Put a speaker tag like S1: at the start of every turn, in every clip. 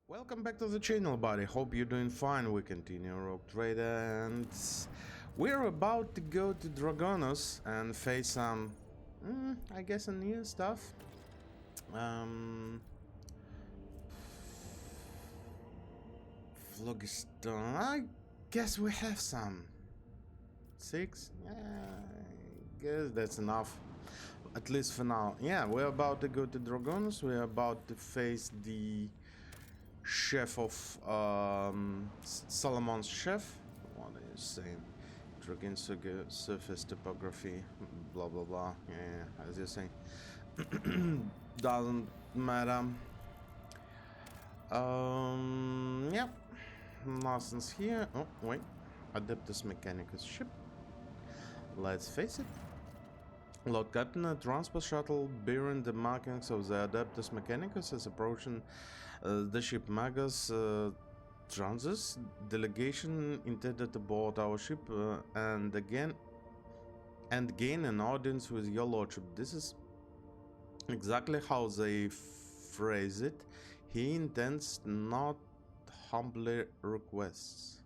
S1: Welcome back to the channel, buddy. Hope you're doing fine. We continue Rogue Trader and we're about to go to Dragonos and face some, I guess, some new stuff. Phlogiston. I guess we have some. 6? Yeah, I guess that's enough. At least for now. Yeah, we're about to go to Dragonos. We're about to face the chef of Solomon's chef. What are you saying? Dragon surface topography, blah blah blah. Yeah, as you're saying. Doesn't matter. Yeah, nothing's here. Oh wait, Adeptus Mechanicus ship. Let's face it. Lord Captain, a transport shuttle bearing the markings of the Adeptus Mechanicus is approaching the ship Magus Transis. Delegation intended to board our ship and gain an audience with your lordship. This is exactly how they phrase it. He intends not humbly requests.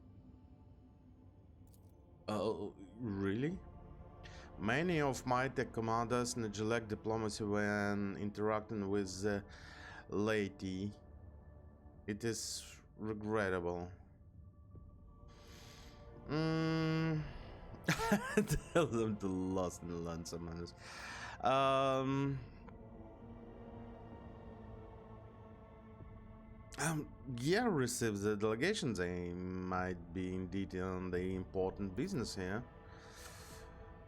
S1: Oh, really? Many of my tech commanders neglect diplomacy when interacting with the laity. It is regrettable. Tell them to lost and learn some manners. Yeah, receive the delegation. They might be indeed on the important business here.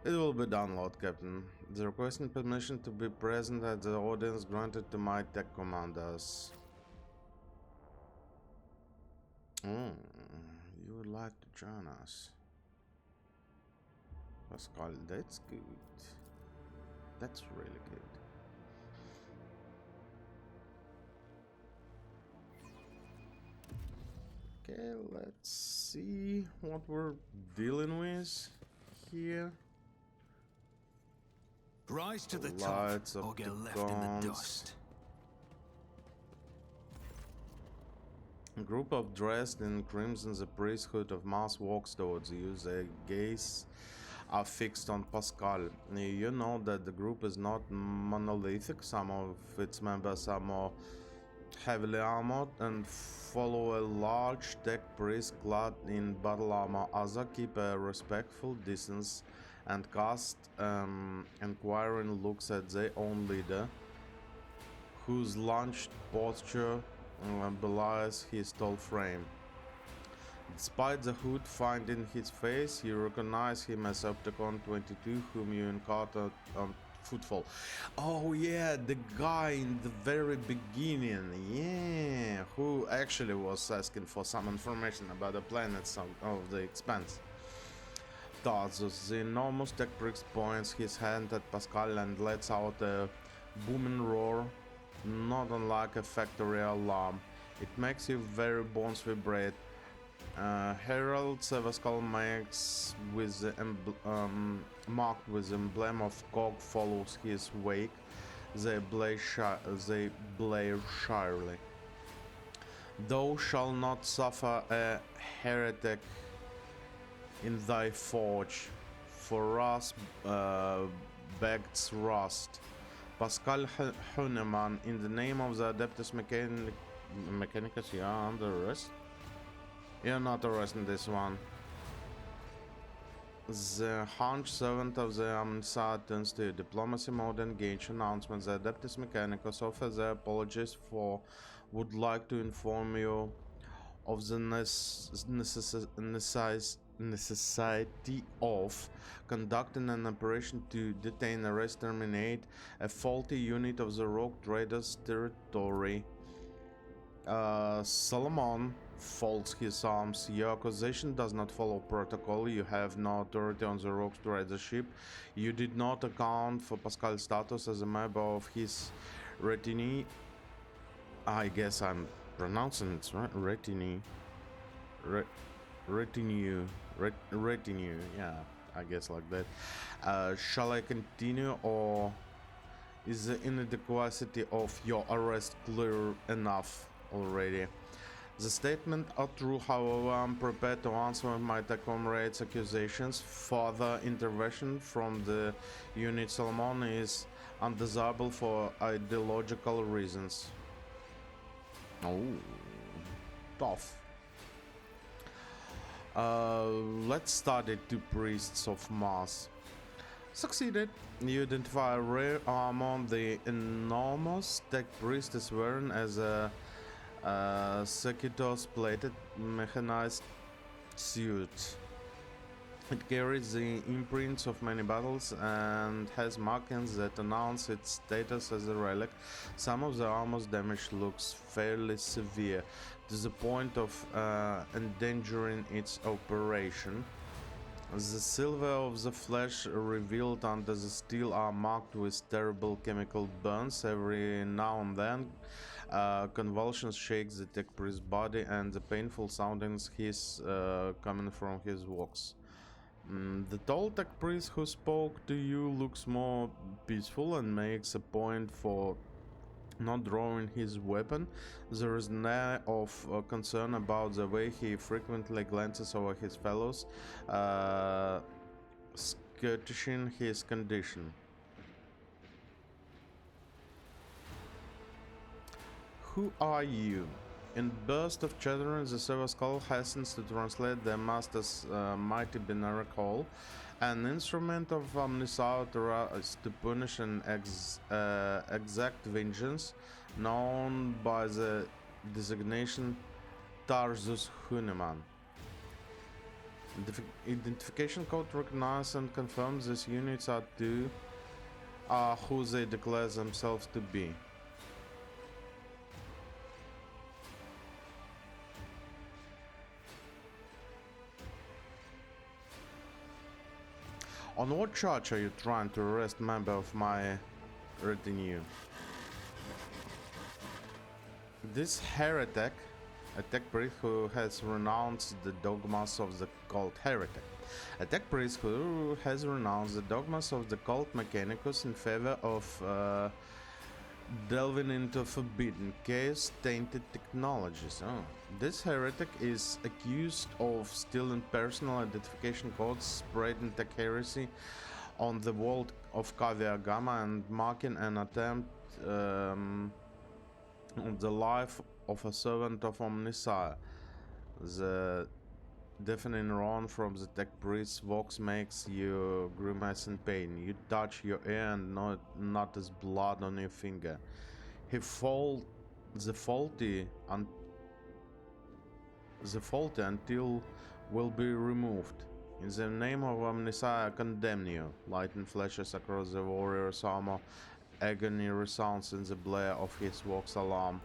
S1: It will be done, Lord Captain. The requesting permission to be present at the audience granted to my tech commanders. You would like to join us? Pascal, that's good. That's really good. Okay, let's see what we're dealing with here.
S2: Rise to the top or get left in the dust.
S1: A group of dressed in crimson, the priesthood of Mars walks towards you. Their gaze are fixed on Pascal. You know that the group is not monolithic. Some of its members are more heavily armored and follow a large tech priest clad in battle armor. Others keep a respectful distance and cast inquiring looks at their own leader, whose launched posture belies his tall frame. Despite the hood found in his face, you recognize him as Opticon 22, whom you encountered on Footfall. Oh yeah, the guy in the very beginning, yeah, who actually was asking for some information about the planets of the Expanse. Tarsus, the enormous tech priest, points his hand at Pascal and lets out a booming roar, not unlike a factory alarm. It makes your very bones vibrate. Herald Sevascal marked with the emblem of Cog follows his wake. They blare shyly. Thou shalt not suffer a heretic in thy forge, for rust begs rust. Pascal Huneman, in the name of the Adeptus Mechanicus, you are under arrest? You're not arresting this one. The hunch servant of the Amnisa turns to diplomacy mode and engage announcements. The Adeptus Mechanicus offers their apologies for would like to inform you of the necessity of conducting an operation to detain, arrest, terminate a faulty unit of the Rogue Traders' territory. Solomon folds his arms. Your accusation does not follow protocol. You have no authority on the Rogue Trader ship. You did not account for Pascal's status as a member of his retinue. I guess I'm pronouncing it right. Retinue. Retinue. Yeah, I guess like that. Shall I continue, or is the inadequacy of your arrest clear enough? already. The statement are true, however, I'm prepared to answer my comrades' accusations. Further intervention from the unit Solomon is undesirable for ideological reasons. Oh, tough. Let's study two priests of Mars. Succeeded. You identify a rare armor the enormous tech priest is wearing as a Sekitos plated mechanized suit. It carries the imprints of many battles and has markings that announce its status as a relic. Some of the armor's damage looks fairly severe, to the point of endangering its operation. The silver of the flesh revealed under the steel are marked with terrible chemical burns. Every now and then convulsions shake the tech priest's body, and the painful soundings hiss coming from his walks. The tall tech priest who spoke to you looks more peaceful and makes a point for not drawing his weapon. There is an air of concern about the way he frequently glances over his fellows, skirtishing his condition. Who are you? In burst of chattering, the silver skull hastens to translate the master's mighty binary call, an instrument of Omnisaur to punish an exact vengeance, known by the designation Tarzus Huneman. Identification code recognizes and confirms these units are who they declare themselves to be. On what charge are you trying to arrest a member of my retinue? This heretic, a tech priest who has renounced the dogmas of the cult heretic. A tech priest who has renounced the dogmas of the cult Mechanicus in favor of delving into forbidden, chaos-tainted technologies. This heretic is accused of stealing personal identification codes, spreading tech heresy on the world of Caviar Gamma, and marking an attempt on the life of a servant of Omnisaur. The deafening roar from the tech priest's voice makes you grimace in pain. You touch your ear and notice blood on your finger. The faulty until will be removed. In the name of Omnisaur, I condemn you. Lightning flashes across the warrior's armor. Agony resounds in the blare of his vox alarm.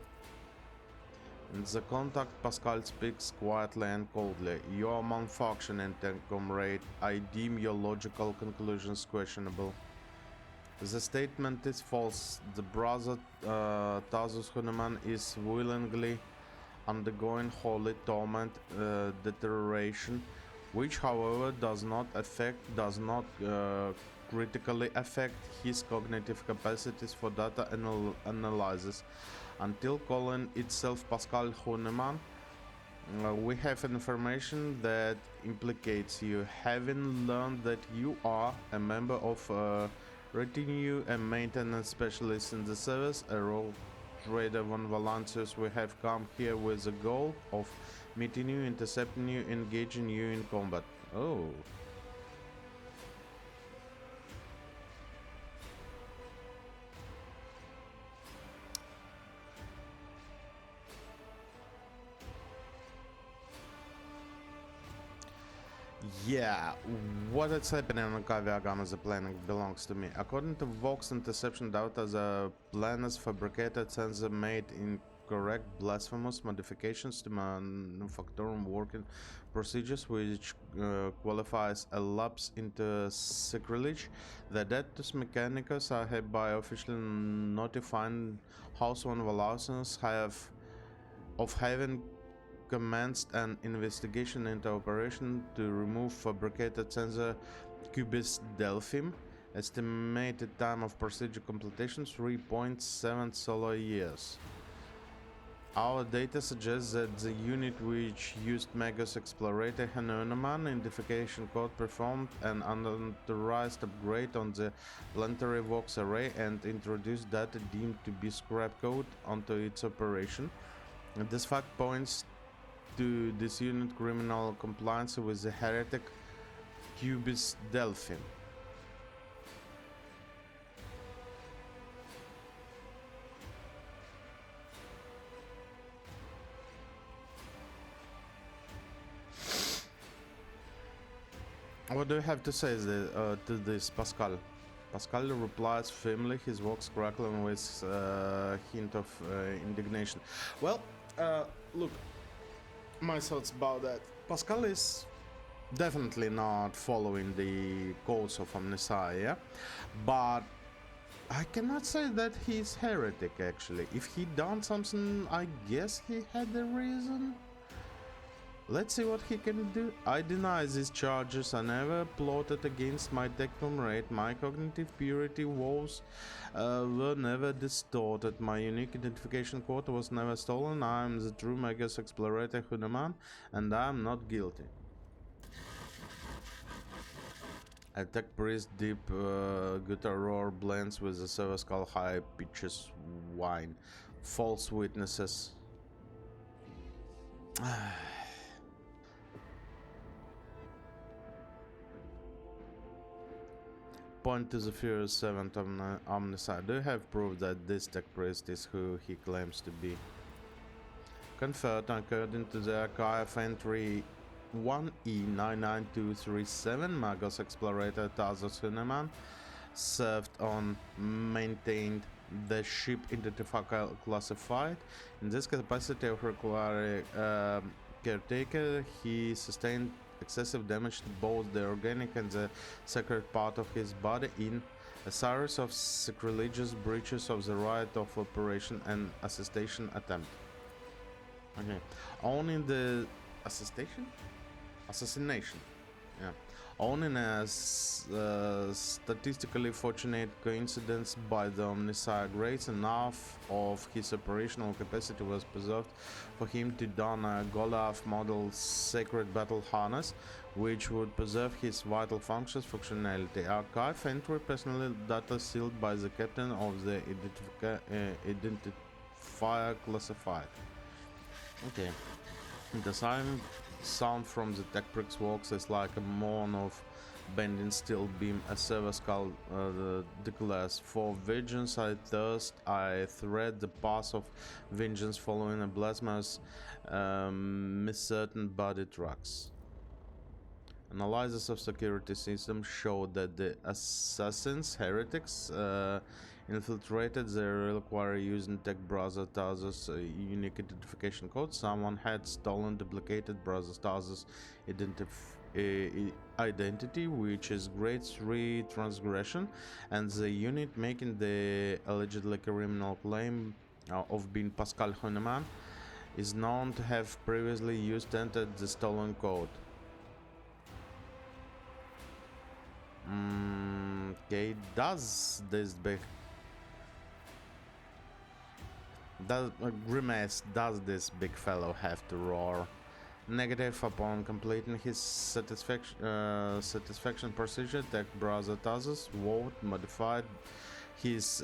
S1: In the contact, Pascal speaks quietly and coldly. You are malfunctioning, comrade. I deem your logical conclusions questionable. The statement is false. The brother Tarzus Huneman is willingly undergoing holy torment deterioration, which, however, does not critically affect his cognitive capacities for data analysis. Until calling itself Pascal Huneman, we have information that implicates you. Having learned that you are a member of retinue and maintenance specialist in the service, a rogue trader von Valancius, we have come here with the goal of meeting you, intercepting you, engaging you in combat. Oh. Yeah, what is happening on Caviar Gamma, the planet belongs to me. According to Vox interception data, the planet's fabricated sensor made incorrect blasphemous modifications to manufacturing working procedures, which qualifies a lapse into sacrilege. The Datus Mechanicus are hereby officially notifying House von Valancius of having commenced an investigation into operation to remove fabricated sensor Cubis Delphim. Estimated time of procedure completion 3.7 solar years. Our data suggests that the unit which used Megas Explorator Hanuman identification code performed an unauthorized upgrade on the planetary Vox array and introduced data deemed to be scrap code onto its operation. And this fact points to this unit criminal compliance with the heretic Cubis Delphi. What do you have to say to this, Pascal? Pascal replies firmly, his voice crackling with a hint of indignation. Well, look, my thoughts about that. Pascal is definitely not following the codes of Omnissiah, yeah? But I cannot say that he's heretic, actually. If he done something, I guess he had a reason. Let's see what he can do. I deny these charges. I never plotted against my technum rate. My cognitive purity woes were never distorted. My unique identification code was never stolen. I am the true Megas Explorator Hunaman, and I am not guilty. Attack priest deep guitar roar blends with the silver skull high pitches whine. False witnesses. Point to the furious seventh Omnissiah. Do you have proof that this tech priest is who he claims to be? Conferred according to the archive entry 1E99237, Magos Explorator Tazos Huneman served on maintained the ship identifier classified. In this capacity of required caretaker, he sustained excessive damage to both the organic and the sacred part of his body in a series of sacrilegious breaches of the right of operation and assassination attempt. Okay, owning the assassination, yeah, owning a statistically fortunate coincidence by the Omnissiah grace, enough of his operational capacity was preserved for him to don a Golaf model sacred battle harness, which would preserve his vital functions functionality. Archive entry personal data sealed by the captain of the identifier classified. Okay, the sound from the tech bricks walks is like a moan of bending steel beam. A silver skull declares, "For vengeance I thirst, I thread the path of vengeance following a blasphemous miscertain body tracks." Analysis of security systems showed that the assassins, heretics, infiltrated the reliquary using Tech Brother Tazos unique identification code. Someone had stolen duplicated Brother Tazos identity, which is grade 3 transgression, and the unit making the allegedly criminal claim of being Pascal Huneman is known to have previously used entered the stolen code. Okay, does this big Grimace, does this big fellow have to roar? Negative. Upon completing his satisfaction procedure, Tech Brother Tazos vote modified his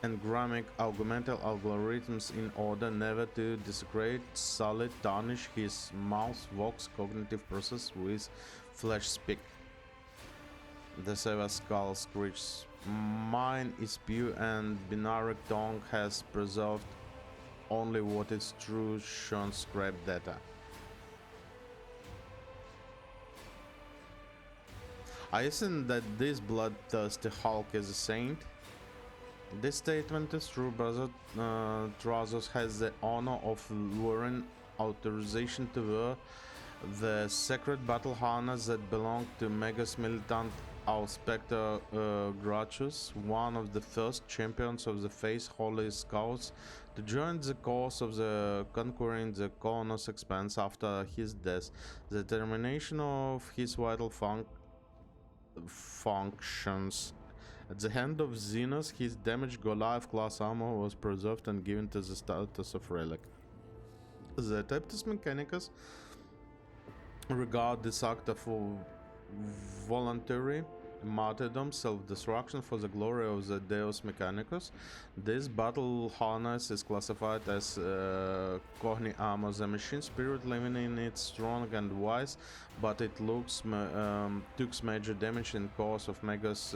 S1: engrammic augmented algorithms in order never to desecrate, sully, tarnish his mouse vox cognitive process with flesh speak. The silver skull screeches, "Mine is pure and binary tongue has preserved only what is true, shown scrap data." I assume that this bloodthirsty Hulk is a saint. This statement is true. Brother Trazos has the honor of luring authorization to wear the sacred battle harness that belonged to Megas militant Auspector Gratius, one of the first champions of the Faith Holy Scouts, to join the cause of the conquering the Konos expanse after his death. The termination of his vital functions At the hand of Xenos, his damaged Goliath class armor was preserved and given to the status of relic. The Adeptus Mechanicus regard this act of voluntary martyrdom, self-destruction for the glory of the Deus Mechanicus. This battle harness is classified as Cogni Armor, the machine spirit living in it strong and wise, but it took major damage in course of Megas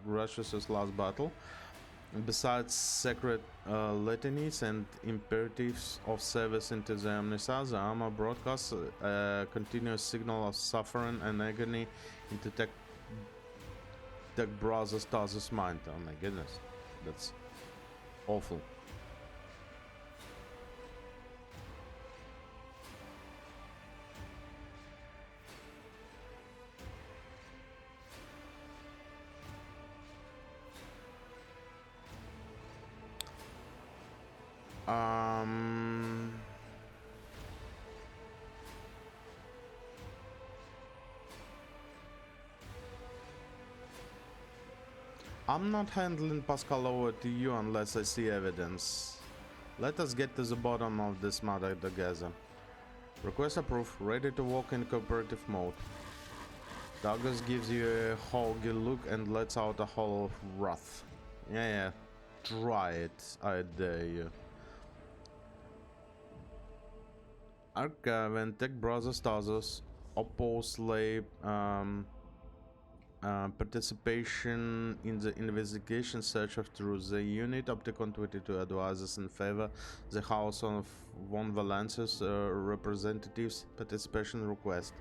S1: Gracious' last battle. Besides sacred litanies and imperatives of service into the Omniscience, the armor broadcasts a continuous signal of suffering and agony into Tech Brother Stasis' mind. Oh my goodness, that's awful. I'm not handling Pascal over to you unless I see evidence. Let us get to the bottom of this matter together. Request approved, ready to walk in cooperative mode. Douglas gives you a hoggy look and lets out a howl of wrath. Yeah, try it, I dare you. Archive and Tech Brother Stasis oppose slave participation in the investigation search of truth. The unit Opticon 22 advises in favor the House of Von Valence's representatives participation request.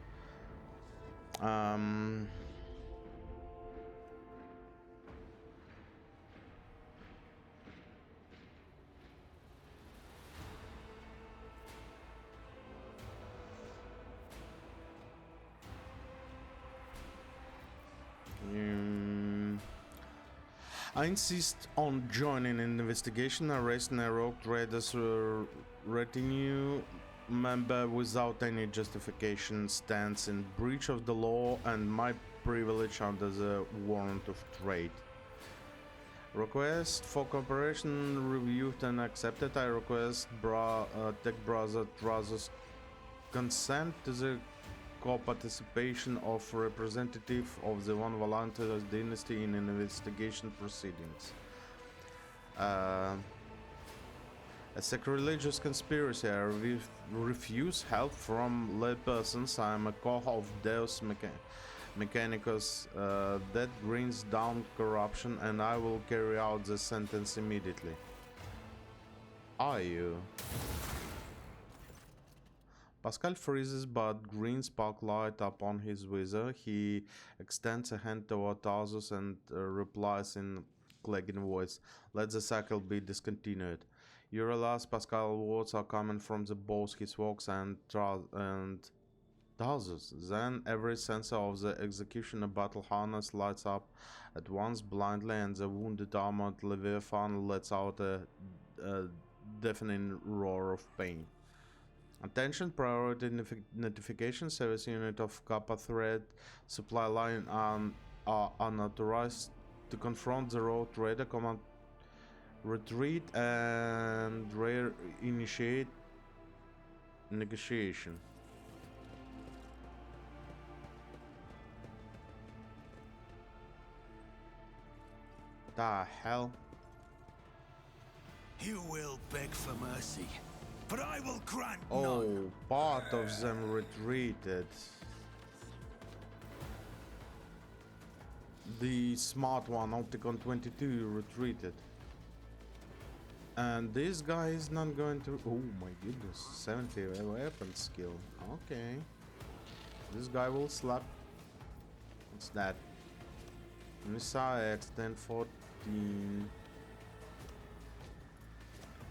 S1: I insist on joining an investigation, arresting a rogue trader's retinue member without any justification stands in breach of the law and my privilege under the warrant of trade. Request for cooperation reviewed and accepted. I request Tech Brother Trousers consent to the co-participation of representative of the Von Valence's dynasty in investigation proceedings. A sacrilegious conspiracy. I refuse help from laypersons. I am a co of Deus Mechanicus that brings down corruption, and I will carry out the sentence immediately. Are you? Pascal freezes, but green spark light upon his visor. He extends a hand toward Tarsus and replies in clanging voice, "Let the cycle be discontinued." You realize Pascal's words are coming from the both his walks and Tarsus. Then every sensor of the executioner battle harness lights up at once blindly, and the wounded armored Leviathan lets out a deafening roar of pain. Attention, priority notification, service unit of Kappa thread supply line are unauthorized to confront the road trader. Command retreat and initiate negotiation. The hell?
S2: You will beg for mercy, but I will grant
S1: Oh,
S2: none.
S1: part of them retreated. The smart one, Opticon 22, retreated. And this guy is not going to... Oh my goodness, 70 weapon skill. Okay. This guy will slap. What's that? Missile X 1014.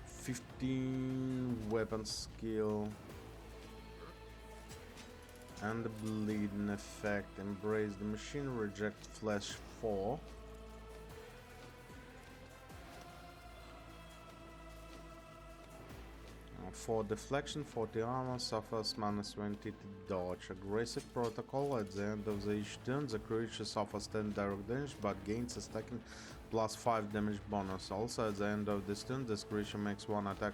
S1: 15 weapon skill. And the bleeding effect. Embrace the machine. Reject flesh 4. for deflection, 40 armor, suffers -20 to dodge. Aggressive protocol. At the end of each turn, the creature suffers 10 direct damage but gains a stacking +5 damage bonus. Also, at the end of this turn, this creature makes one attack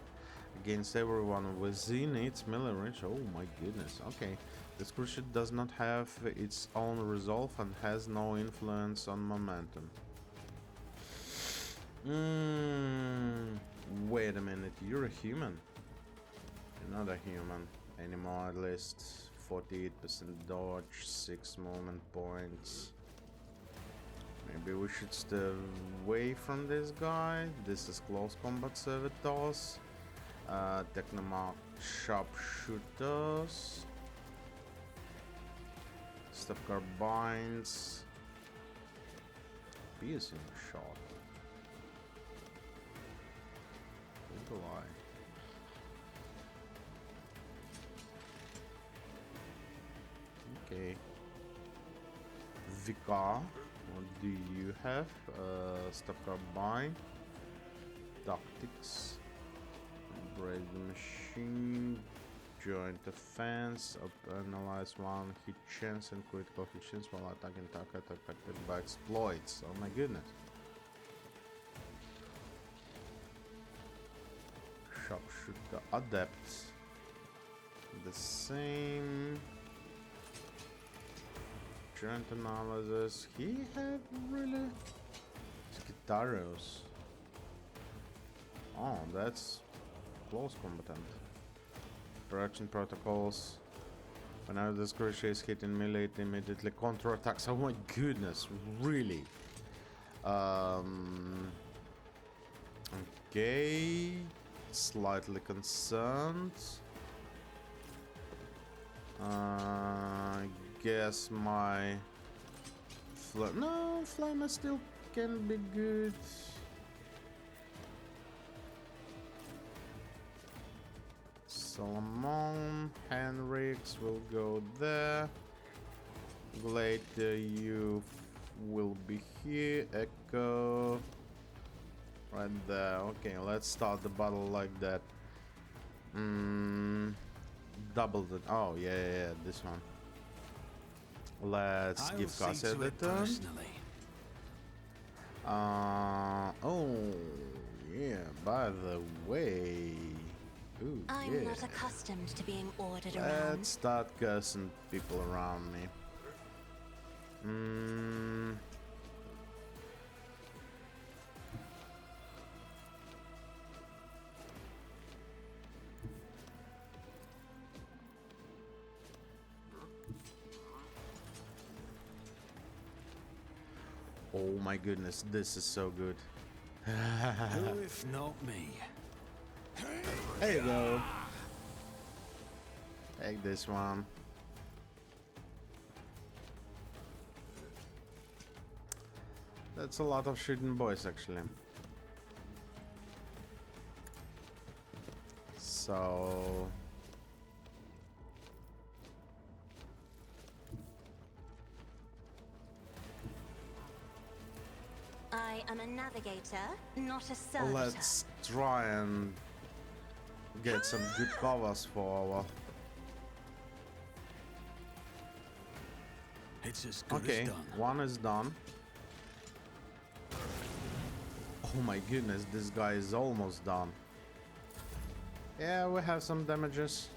S1: against everyone within its melee range. Oh my goodness. Okay. This creature does not have its own resolve and has no influence on momentum. Wait a minute, you're a human. You're not a human anymore, at least. 48% dodge, 6 movement points. Maybe we should stay away from this guy. This is close combat servitors. Technomark sharpshooters. Stuff carbines. Piercing shot. Eagle eye. Okay. Vicar, what do you have? Stuff carbine. Tactics. Break the machine. Joint offense. Analyze one hit chance and critical hit chance while attacking target affected by exploits. Oh my goodness. Sharpshooter adept. The same. Joint analysis. He had really Skitaros. Oh, that's close combatant. Production protocols. Whenever this creature is hit in melee, it immediately counterattacks. Oh my goodness, really? Okay. Slightly concerned. I guess my flamer still can be good. Solomon, Henrix will go there. Later you will be here. Echo right there. Okay, let's start the battle like that. Double the. Oh yeah, this one. Let's give Cassia the turn. Oh yeah. By the way. Ooh,
S3: I'm not accustomed to being ordered around.
S1: Let's start cursing people around me. Oh my goodness, this is so good.
S2: Who if not me?
S1: There you go. Take this one. That's a lot of shooting boys, actually. So...
S3: I am a navigator, not a servitor.
S1: let's try and get some good covers for our...
S2: It's as good
S1: Okay,
S2: as done.
S1: one is done. Oh my goodness, this guy is almost done. Yeah, we have some damages.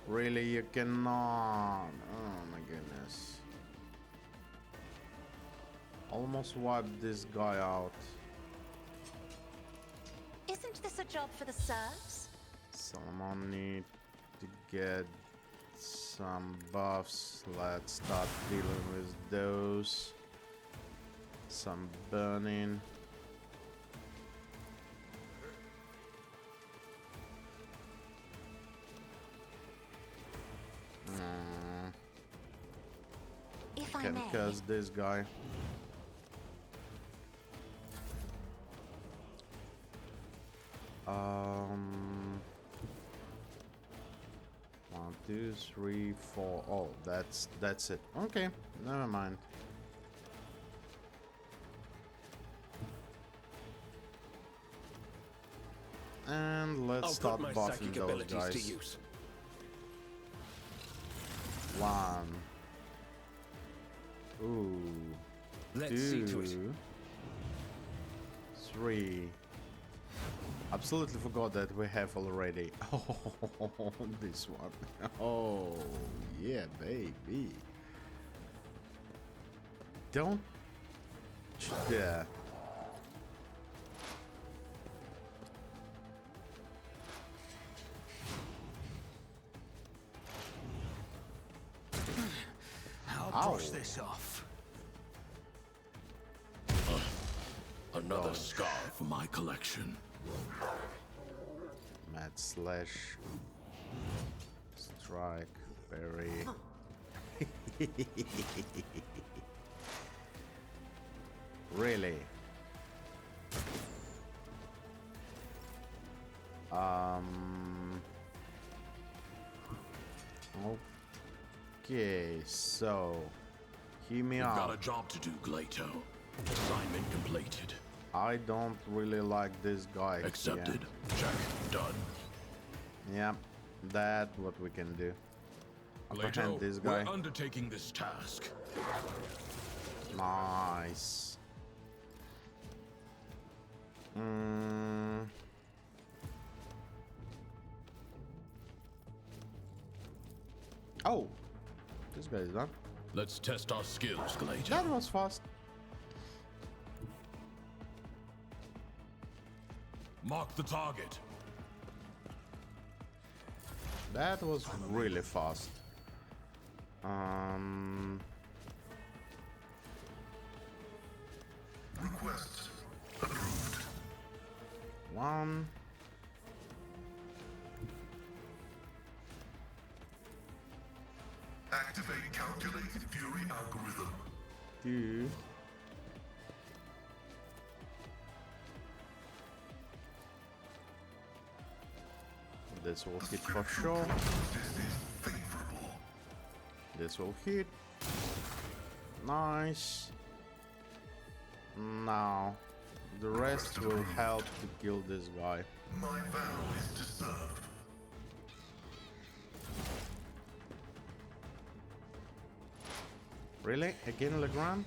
S1: Really, you cannot. Oh my goodness. Almost wiped this guy out.
S3: Isn't this a job for the serfs?
S1: Solomon need to get some buffs. Let's start dealing with those. Some burning.
S3: If I
S1: Can
S3: may.
S1: curse this guy. One, two, three, four. Oh, that's it. Okay, never mind. And let's
S2: I'll
S1: start
S2: put my
S1: buffing
S2: psychic
S1: those
S2: abilities
S1: guys.
S2: to use.
S1: 1. Ooh.
S2: Let's see to it.
S1: 2. 3. Absolutely forgot that we have already. Oh, this one. Oh, yeah, baby. Don't. Yeah.
S2: I'll brush this off. Another scar for my collection.
S1: Mad slash. Strike. Parry. Really? Okay, so hear me out.
S2: Got a job to do, Glato. Assignment completed.
S1: I don't really like this guy.
S2: Accepted. Check. Done.
S1: Yeah, that's what we can do. Apprehend
S2: Glato,
S1: this guy.
S2: we're undertaking this task.
S1: Nice. Oh, this guy is done.
S2: Let's test our skills, Glato.
S1: That was fast.
S2: Mark the target.
S1: That was really fast.
S4: Requests approved.
S1: 1.
S4: Activate calculated fury algorithm.
S1: 2. This will hit for sure.
S4: This is favorable.
S1: This will hit. Nice. Now, the rest will help to kill this guy.
S4: My vow is to serve.
S1: Really? Again, Legrand?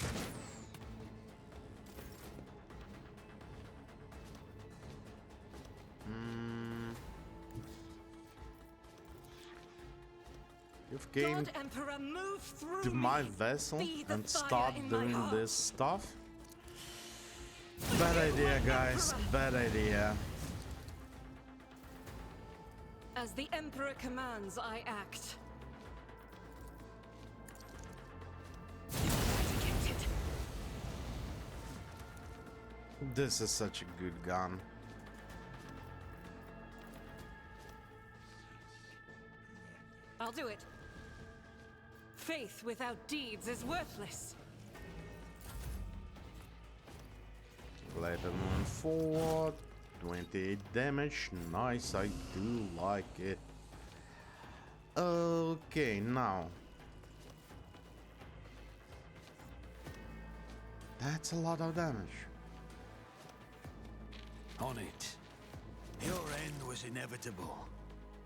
S1: You've gained
S5: God Emperor, move through
S1: to my
S5: me.
S1: vessel
S5: Be the
S1: and
S5: fire
S1: start
S5: in my
S1: doing
S5: heart.
S1: this stuff? Bad idea, guys. Bad idea.
S5: As the Emperor commands, I act. Eradicated.
S1: This is such a good gun.
S5: I'll do it. Faith without deeds is worthless.
S1: Later moving forward. 28 damage. Nice, I do like it. Okay, now. That's a lot of damage.
S6: On it. Your end was inevitable.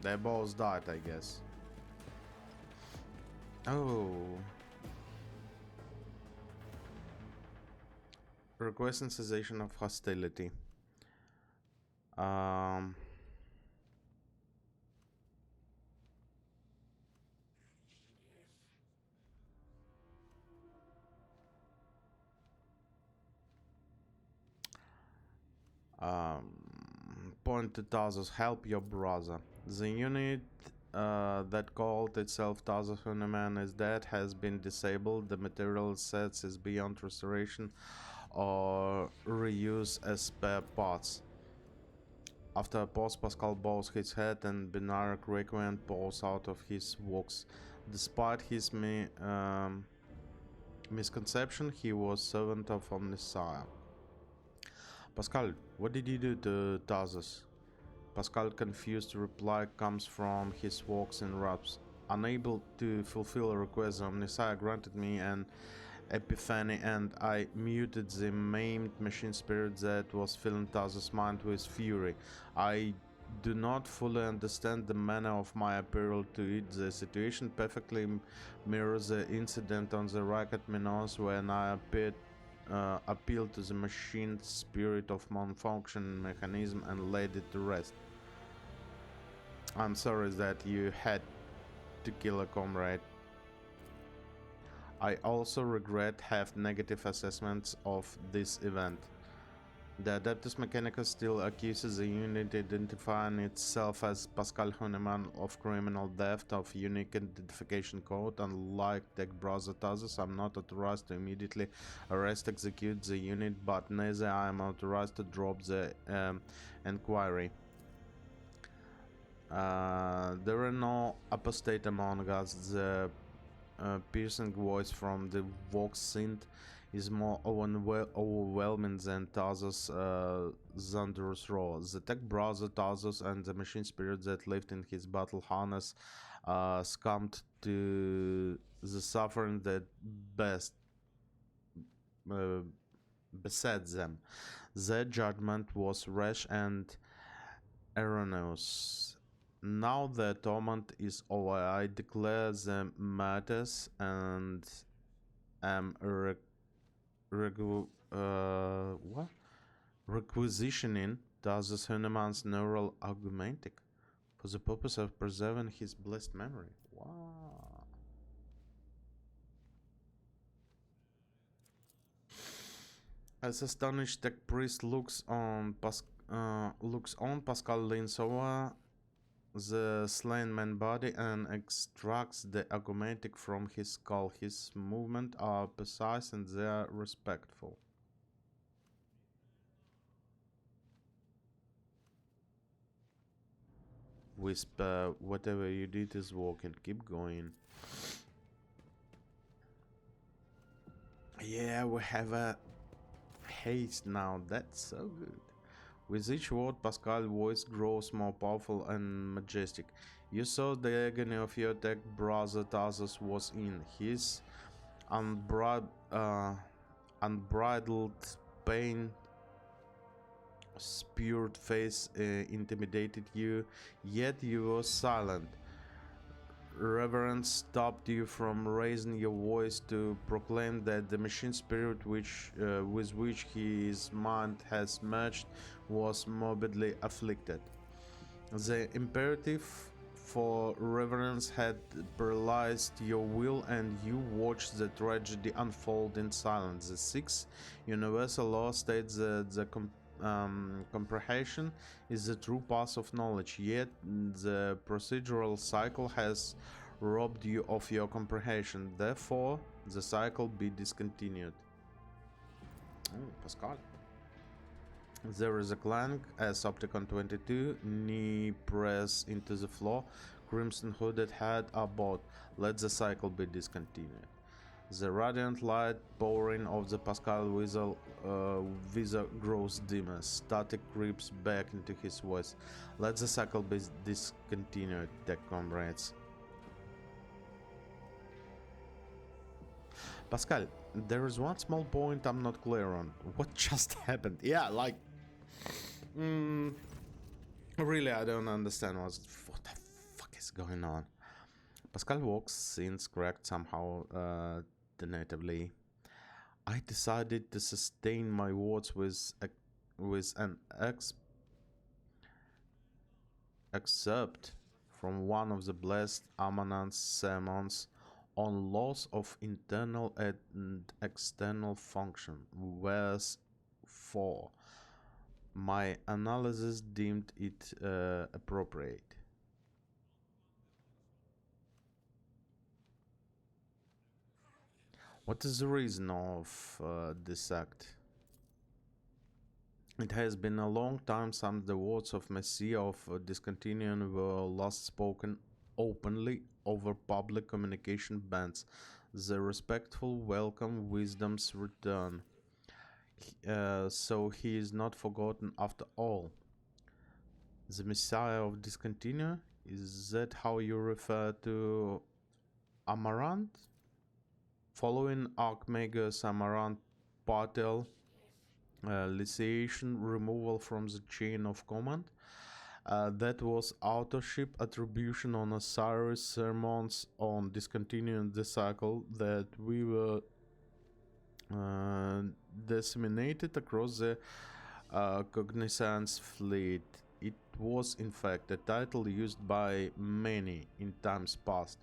S1: They both died, I guess. Oh. Requesting cessation of hostility. Point to Tazos, help your brother. The unit that called itself Tazos Hunaman is dead, has been disabled. The material it sets is beyond restoration or reuse as spare parts. After a pause, Pascal bows his head and Binaric Requiem pours out of his walks. Despite his misconception, he was servant of Omnissiah. Pascal, what did you do to Tazos? Pascal, confused reply comes from his walks in wraps. Unable to fulfill a request, Omnissiah granted me an epiphany, and I muted the maimed machine spirit that was filling Taz's mind with fury. I do not fully understand the manner of my appeal to it. The situation perfectly mirrors the incident on the Racket Minos when I appealed to the machine spirit of malfunction mechanism and laid it to rest. I'm sorry that you had to kill a comrade. I also regret have negative assessments of this event. The Adeptus Mechanicus still accuses the unit identifying itself as Pascal Hahnemann of criminal theft of unique identification code. Unlike Tech Browser Tazos, I'm not authorized to immediately arrest execute the unit, but neither I am authorized to drop the inquiry. There are no apostate among us. The piercing voice from the Vox synth is more overwhelming than Tazos' thunderous roar. The tech browser Tazos and the machine spirit that lived in his battle harness succumbed to the suffering that beset them. Their judgment was rash and erroneous. Now the torment is over. I declare the matters and am requisitioning Tazos Hahnemann's neural augmentic for the purpose of preserving his blessed memory. Wow. As astonished tech priest looks on Pascal leans over the slain man body and extracts the augmentic from his skull. His movements are precise and they are respectful. Whisper, whatever you did is working. Keep going. Yeah, we have a haste now. That's so good. With each word, Pascal's voice grows more powerful and majestic. You saw the agony of your tech brother Tazos was in. His unbridled pain spewed face intimidated you, yet you were silent. Reverence stopped you from raising your voice to proclaim that the machine spirit with which his mind has merged was morbidly afflicted. The imperative for reverence had paralyzed your will, and you watched the tragedy unfold in silence. The sixth universal law states that the comprehension is the true path of knowledge, yet the procedural cycle has robbed you of your comprehension. Therefore, the cycle be discontinued. Oh, Pascal. There is a clank as Opticon 22 knee press into the floor. Crimson hooded head about. Let the cycle be discontinued. The radiant light pouring off the Pascal visor grows dimmer. Static creeps back into his voice. Let the cycle be discontinued, tech comrades. Pascal, there is one small point I'm not clear on. What just happened? Yeah, like... really, I don't understand what the fuck is going on. Pascal walks since cracked somehow tentatively. I decided to sustain my words with an excerpt from one of the blessed Amanant's sermons on laws of internal and external function, verse 4. My analysis deemed it appropriate. What is the reason of this act? It has been a long time since the words of Messiah of discontinuing were last spoken openly over public communication bans. The respectful welcome wisdom's return. So he is not forgotten after all. The Messiah of discontinue? Is that how you refer to Amaranth? Following Archmagus Amaranth Patel Lyciation removal from the chain of command, that was authorship attribution on Osiris sermons on discontinuing the cycle that we were disseminated across the Cognizance fleet. It was in fact a title used by many in times past.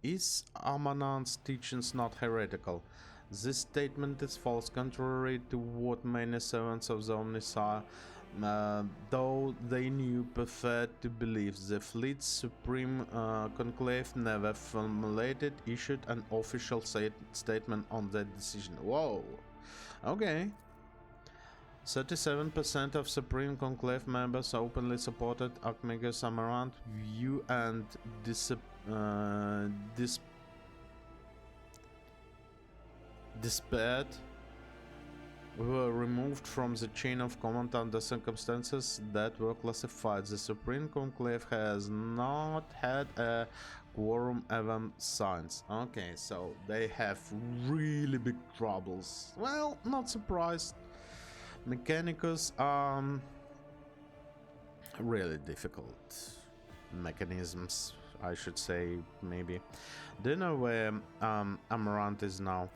S1: Is Amanant's teachings not heretical? This statement is false, contrary to what many servants of the Omnissiah, though they knew, preferred to believe. The fleet's supreme conclave never formulated, issued an official statement on that decision. Whoa, okay. 37% of Supreme Conclave members openly supported Archmagus Amaranth view and despaired were removed from the chain of command under circumstances that were classified. The Supreme Conclave has not had a quorum ever since. Okay, so they have really big troubles. Well, not surprised. Mechanicus really difficult mechanisms, I should say, maybe. Do you know where Amaranth is now?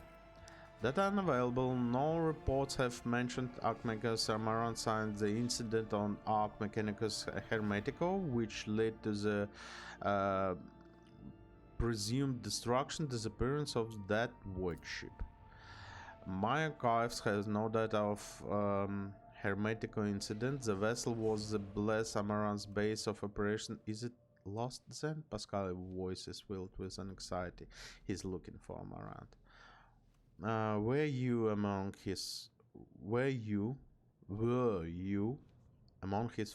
S1: That unavailable. No reports have mentioned Archmagus Amaranth since the incident on Arch Mechanicus Hermetico, which led to the presumed disappearance of that void ship. My archives has no data of Hermetico incident. The vessel was the Bless Amaranth's base of operation. Is it lost then? Pascal's voice is filled with anxiety. He's looking for Amaranth. Were you among his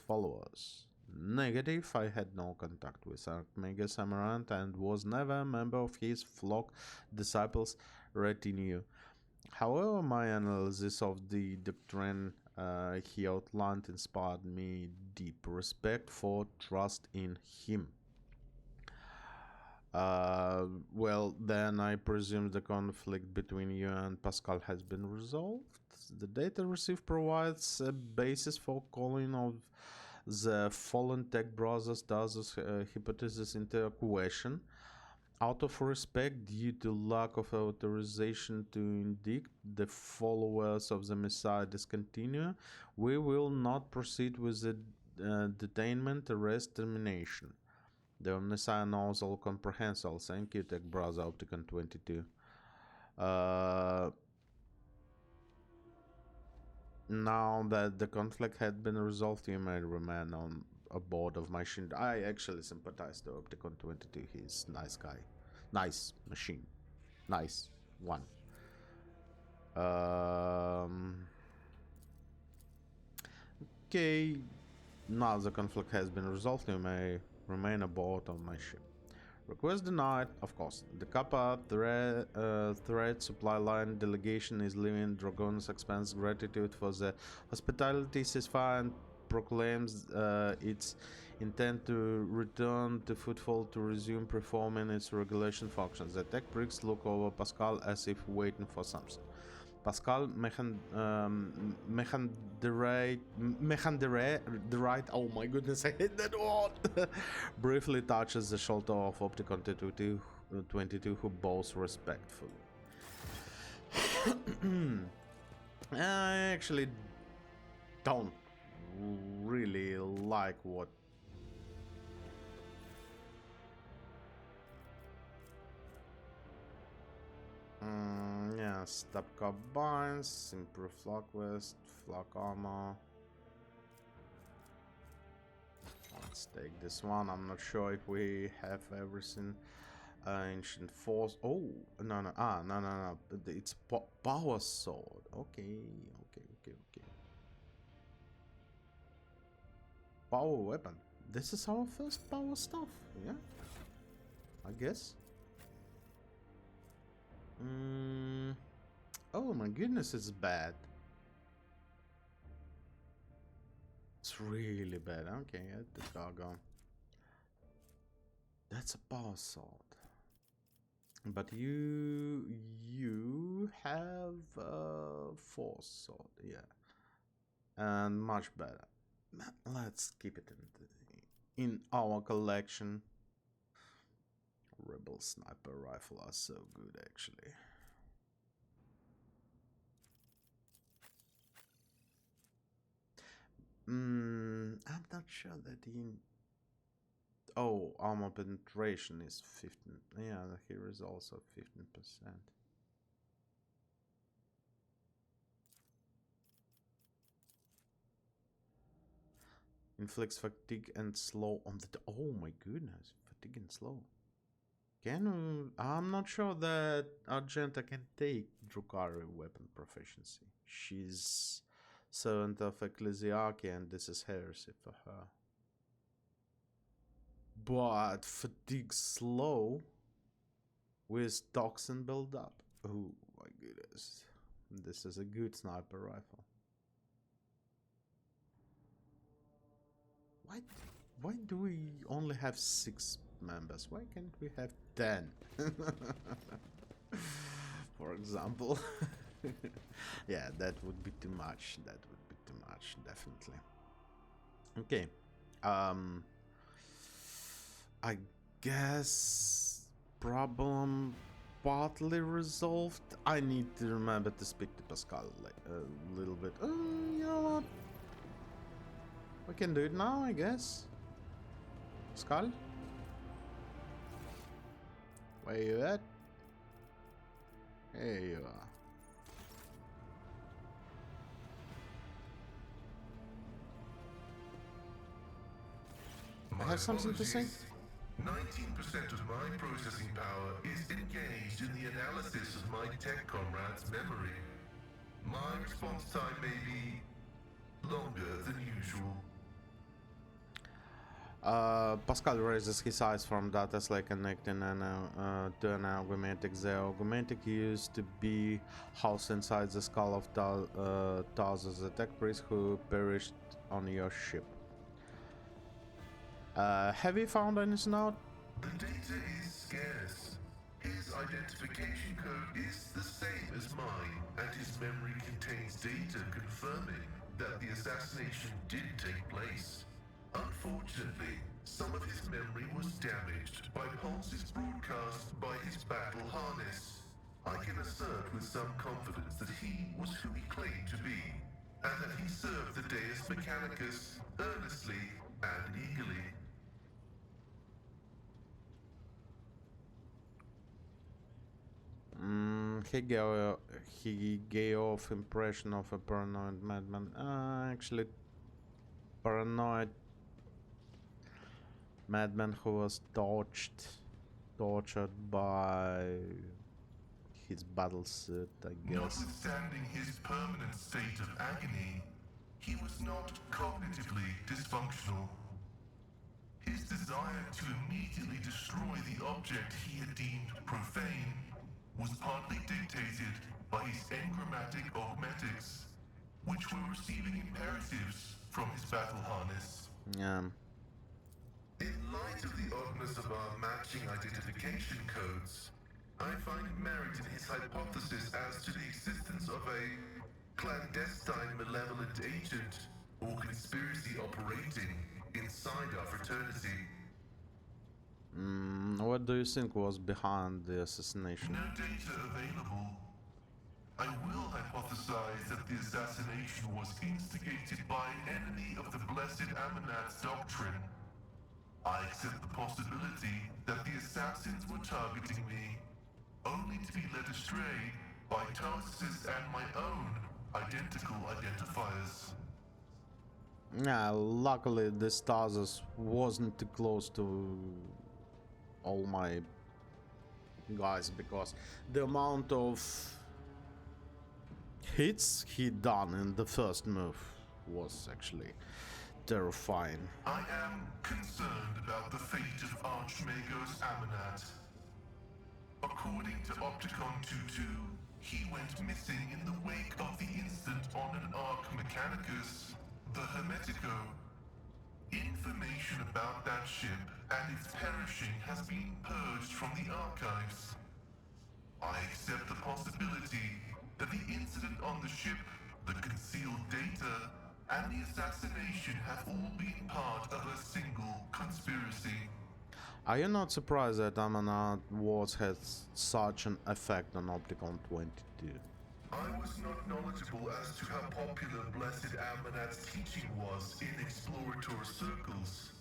S1: followers? Negative. I had no contact with Archmagus Amaranth and was never a member of his flock disciples retinue. However, my analysis of the doctrine he outlined inspired me deep respect for trust in him. Well, then I presume the conflict between you and Pascal has been resolved. The data received provides a basis for calling of the fallen tech brothers Daz's hypothesis into question. Out of respect due to lack of authorization to indict the followers of the Messiah discontinue, we will not proceed with the detainment, arrest, termination. The Messiah knows all, comprehends all. Thank you, Tech Browser Opticon 22. Now that the conflict had been resolved, you may remain on aboard of my ship. I actually sympathize to Opticon 22. He's a nice guy. Nice machine. Nice one. Okay. Now the conflict has been resolved, you may remain aboard on my ship. Request denied, of course. The Kappa thread supply line delegation is leaving Dragon's expense gratitude for the hospitality ceasefire and proclaims its intent to return to footfall to resume performing its regulation functions. The tech pricks look over Pascal as if waiting for something. Pascal Mechanderite, oh my goodness, I hate that word, briefly touches the shoulder of Opticon 22, who bows respectfully. I actually don't really like what yeah, stop carbines, improve flak vest, flak armor. Let's take this one. I'm not sure if we have everything. Ancient force. Oh no. No. It's power sword. Okay. Power weapon. This is our first power stuff. Yeah, I guess. Oh my goodness, it's bad. It's really bad. Okay, at the cargo. That's a power sword. But you have force sword, yeah, and much better. Let's keep it in our collection. Rebel sniper rifle are so good, actually. I'm not sure that in. Oh, armor penetration is 15. Yeah, here is also 15%. Inflicts fatigue and slow on the. Oh my goodness, fatigue and slow. I'm not sure that Argenta can take Drukhari weapon proficiency. She's servant of Ecclesiarchy, and this is heresy for her. But fatigue slow with toxin build-up. Oh my goodness. This is a good sniper rifle. Why do we only have 6 members? Why can't we have 10? For example. Yeah, that would be too much. That would be too much, definitely. Okay. I guess problem partly resolved. I need to remember to speak to Pascal like a little bit. You know what? We can do it now, I guess. Pascal? Where you at? Here you are. I have something to say.
S4: 19% of my processing power is engaged in the analysis of my tech comrade's memory. My response time may be longer than usual.
S1: Pascal raises his eyes from data like connecting to an augmentic. The augmentic used to be housed inside the skull of Tarzus, the tech priest who perished on your ship. Have you found anything out?
S4: The data is scarce. His identification code is the same as mine, and his memory contains data confirming that the assassination did take place. Unfortunately, some of his memory was damaged by pulses broadcast by his battle harness. I can assert with some confidence that he was who he claimed to be, and that he served the Deus Mechanicus earnestly and eagerly.
S1: He gave off impression of a paranoid madman. Actually, paranoid madman who was tortured by his battle suit, I guess.
S4: Notwithstanding his permanent state of agony, he was not cognitively dysfunctional. His desire to immediately destroy the object he had deemed profane was partly dictated by his engrammatic augmetics, which were receiving imperatives from his battle harness.
S1: Yeah.
S4: In light of the oddness of our matching identification codes, I find merit in his hypothesis as to the existence of a clandestine malevolent agent or conspiracy operating inside our fraternity.
S1: What do you think was behind the assassination?
S4: No data available. I will hypothesize that the assassination was instigated by an enemy of the Blessed Amanat's doctrine. I accept the possibility that the assassins were targeting me, only to be led astray by Tarsus and my own identical identifiers.
S1: Yeah, luckily this Tarsus wasn't too close to all my guys, because the amount of hits he done in the first move was actually terrifying.
S4: I am concerned about the fate of Archmagos Amanat. According to Opticon 22, he went missing in the wake of the incident on an Arc Mechanicus, the Hermetico. Information about that ship and its perishing has been purged from the archives. I accept the possibility that the incident on the ship, the concealed data, and the assassination have all been part of a single conspiracy.
S1: Are you not surprised that Amanat Wars had such an effect on Opticon 22?
S4: I was not knowledgeable as to how popular Blessed Amanat's teaching was in exploratory circles.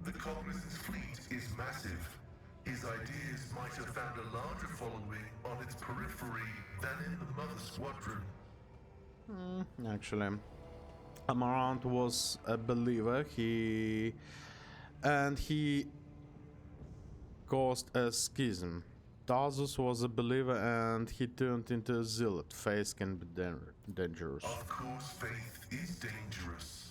S4: The Cognizant's fleet is massive. His ideas might have found a larger following on its periphery than in the Mother Squadron.
S1: Actually, Amarant was a believer. He caused a schism. Tarsus was a believer and he turned into a zealot. Faith can be dangerous.
S4: Of course, faith is dangerous.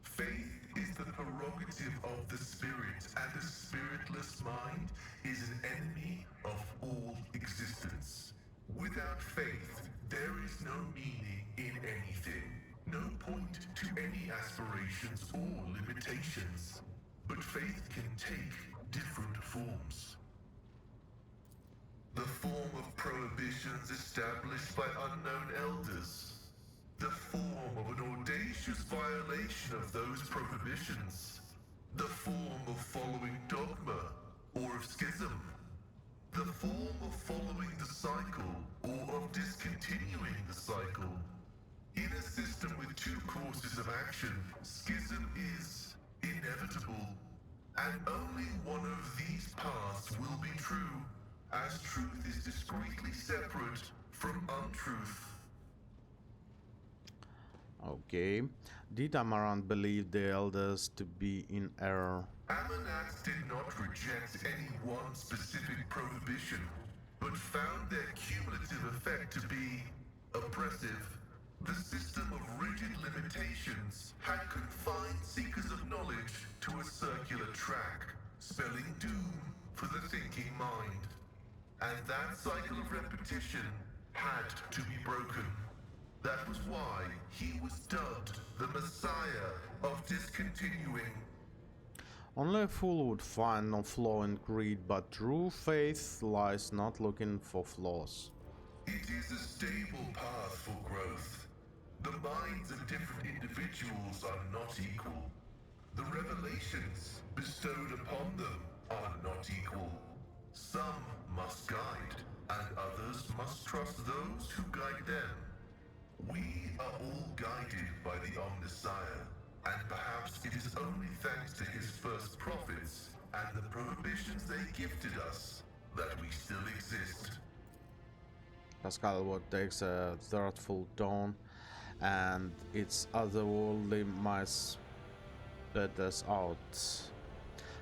S4: Faith is the prerogative of the spirit, and a spiritless mind is an enemy of all existence. Without faith, there is no meaning in anything, no point to any aspirations or limitations. But faith can take different forms. The form of prohibitions established by unknown elders. The form of an audacious violation of those prohibitions. The form of following dogma or of schism. The form of following the cycle or of discontinuing the cycle. In a system with two courses of action, schism is inevitable. And only one of these paths will be true, as truth is discreetly separate from untruth.
S1: Okay. Did Amarant believe the elders to be in error?
S4: Amanat did not reject any one specific prohibition, but found their cumulative effect to be oppressive. The system of rigid limitations had confined seekers of knowledge to a circular track, spelling doom for the thinking mind. And that cycle of repetition had to be broken. That was why he was dubbed the Messiah of discontinuing.
S1: Only a fool would find no flaw in greed, but true faith lies not looking for flaws.
S4: It is a stable path for growth. The minds of different individuals are not equal. The revelations bestowed upon them are not equal. Some must guide, and others must trust those who guide them. We are all guided by the Omnissiah, and perhaps it is only thanks to his first prophets and the prohibitions they gifted us that we still exist.
S1: Pascal what takes a thoughtful tone, and its otherworldly might spit us out.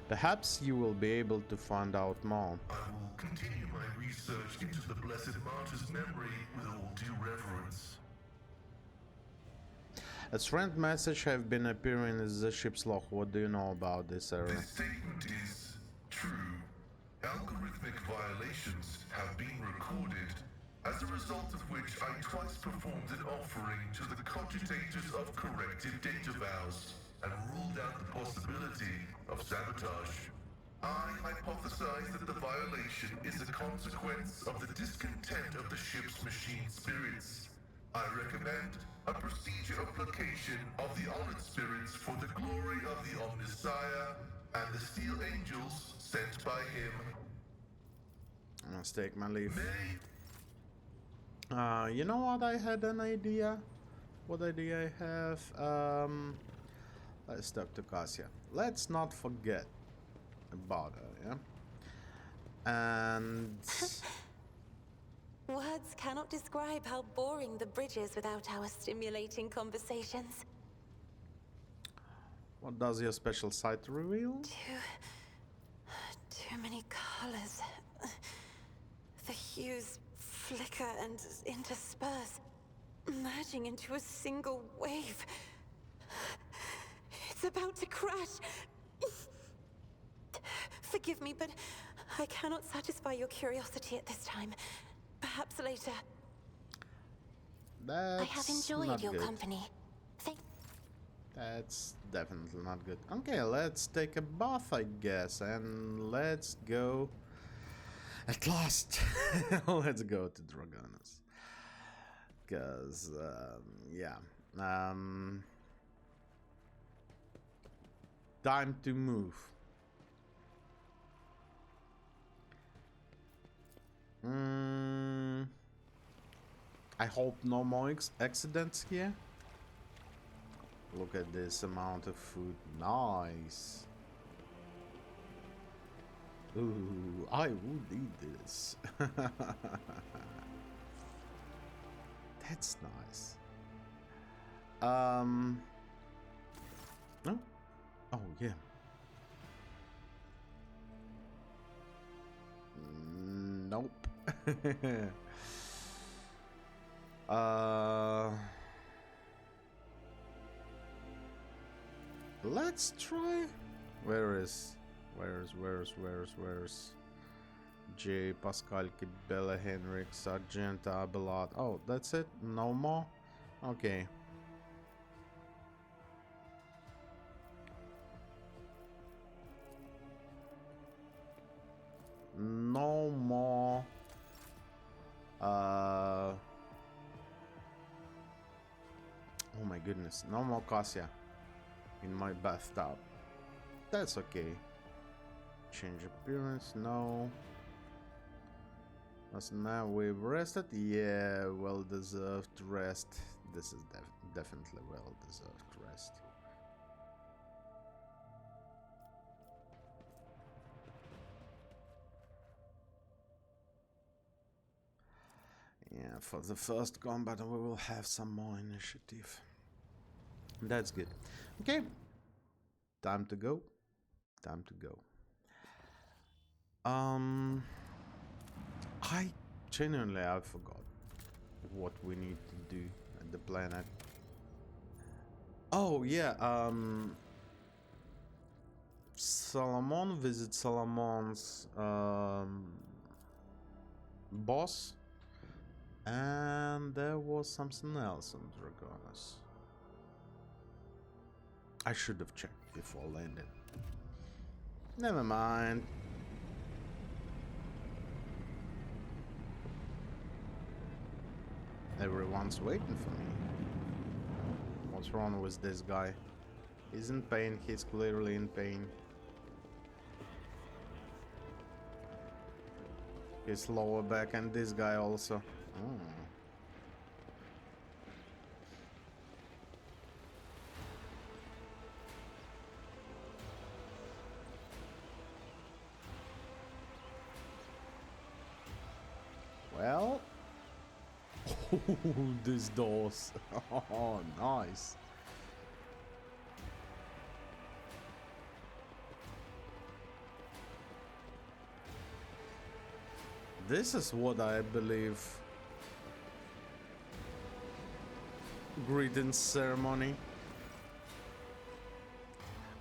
S1: Perhaps you will be able to find out more.
S4: I will continue my research into the Blessed Martyr's memory with all due reverence.
S1: A strange message have been appearing in the ship's log. What do you know about this error?
S4: This statement is true. Algorithmic violations have been recorded, as a result of which I twice performed an offering to the cogitators of corrective data vows and ruled out the possibility of sabotage. I hypothesize that the violation is a consequence of the discontent of the ship's machine spirits. I recommend a procedure of placation of the honored spirits for the glory of the Omnissiah and the steel angels sent by him.
S1: Let's take my leave.
S4: May
S1: You know what? I had an idea. What idea I have? Let's talk to Cassia. Let's not forget about her, yeah? And
S3: Words cannot describe how boring the bridge is without our stimulating conversations.
S1: what does your special sight reveal?
S3: Too many colors. The hues flicker and intersperse, merging into a single wave. It's about to crash. Forgive me, but I cannot satisfy your curiosity at this time. Perhaps later.
S1: That's
S3: I have enjoyed
S1: not
S3: your
S1: good.
S3: company.
S1: That's definitely not good. Okay, let's take a bath, I guess, and let's go At last! Let's go to Dragonis. Because, yeah. Time to move. I hope no more accidents here. Look at this amount of food. Nice. Ooh, I would eat this. That's nice. No? Oh, yeah. Nope. Let's try. Where's J. Pascal, Bella, Henrik, Sargent, Abelard. Oh, that's it? No more? Okay. No more. Oh my goodness. No more Cassia in my bathtub. That's okay. Change appearance, no. Now we've rested. Yeah, well deserved rest. This is definitely well deserved rest. Yeah, for the first combat we will have some more initiative. That's good. Okay. Time to go. Time to go. I genuinely forgot what we need to do at the planet. Oh yeah, Solomon, visit Solomon's boss, and there was something else on Dragonis. I should have checked before landing. Never mind. Everyone's waiting for me. What's wrong with this guy? He's in pain, he's clearly in pain. His lower back, and this guy also. Oh. Well, these doors. Oh, nice. This is what I believe greetings ceremony.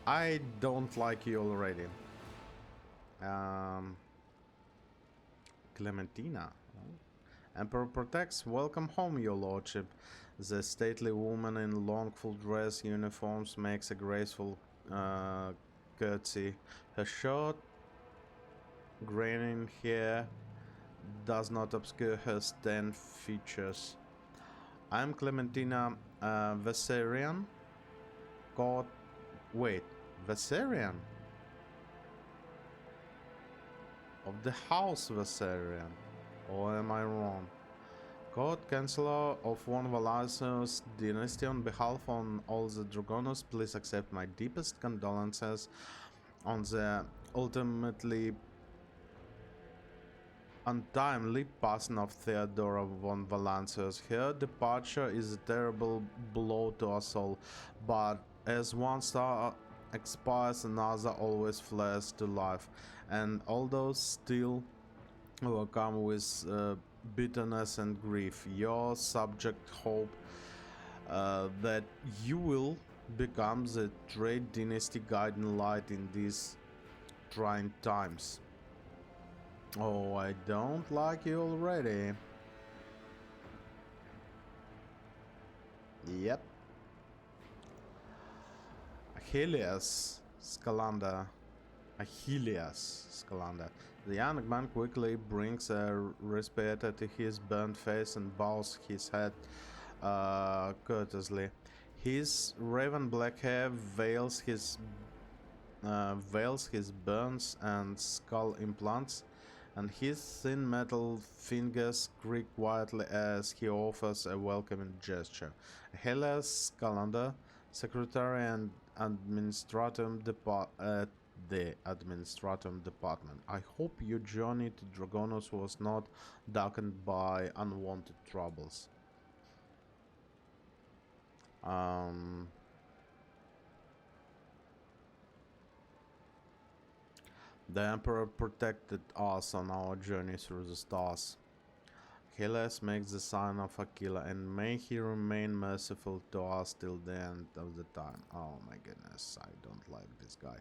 S1: I don't like you already. Clementina. Emperor protects. Welcome home, your lordship. The stately woman in long full dress uniforms makes a graceful curtsy. Her short, graying hair does not obscure her stand features. I'm Clementina Veserian. God, wait, Veserian? Of the House Veserian. Or am I wrong? Court Chancellor of Von Valacios dynasty, on behalf of all the Dragonos, please accept my deepest condolences on the ultimately untimely passing of Theodora von Valancios. Her departure is a terrible blow to us all, but as one star expires, another always flares to life, and although still overcome with bitterness and grief, your subject hope that you will become the great dynasty guiding light in these trying times. Oh, I don't like you already. Yep. Achilles Scalander. The young man quickly brings a respirator to his burnt face and bows his head courteously. His raven black hair veils his burns and skull implants, and his thin metal fingers creak quietly as he offers a welcoming gesture. Helios Calendar, secretary and at the administratum department. I hope your journey to Dragonos was not darkened by unwanted troubles. The Emperor protected us on our journey through the stars. Helios makes the sign of Aquila, and may he remain merciful to us till the end of the time. Oh my goodness, I don't like this guy.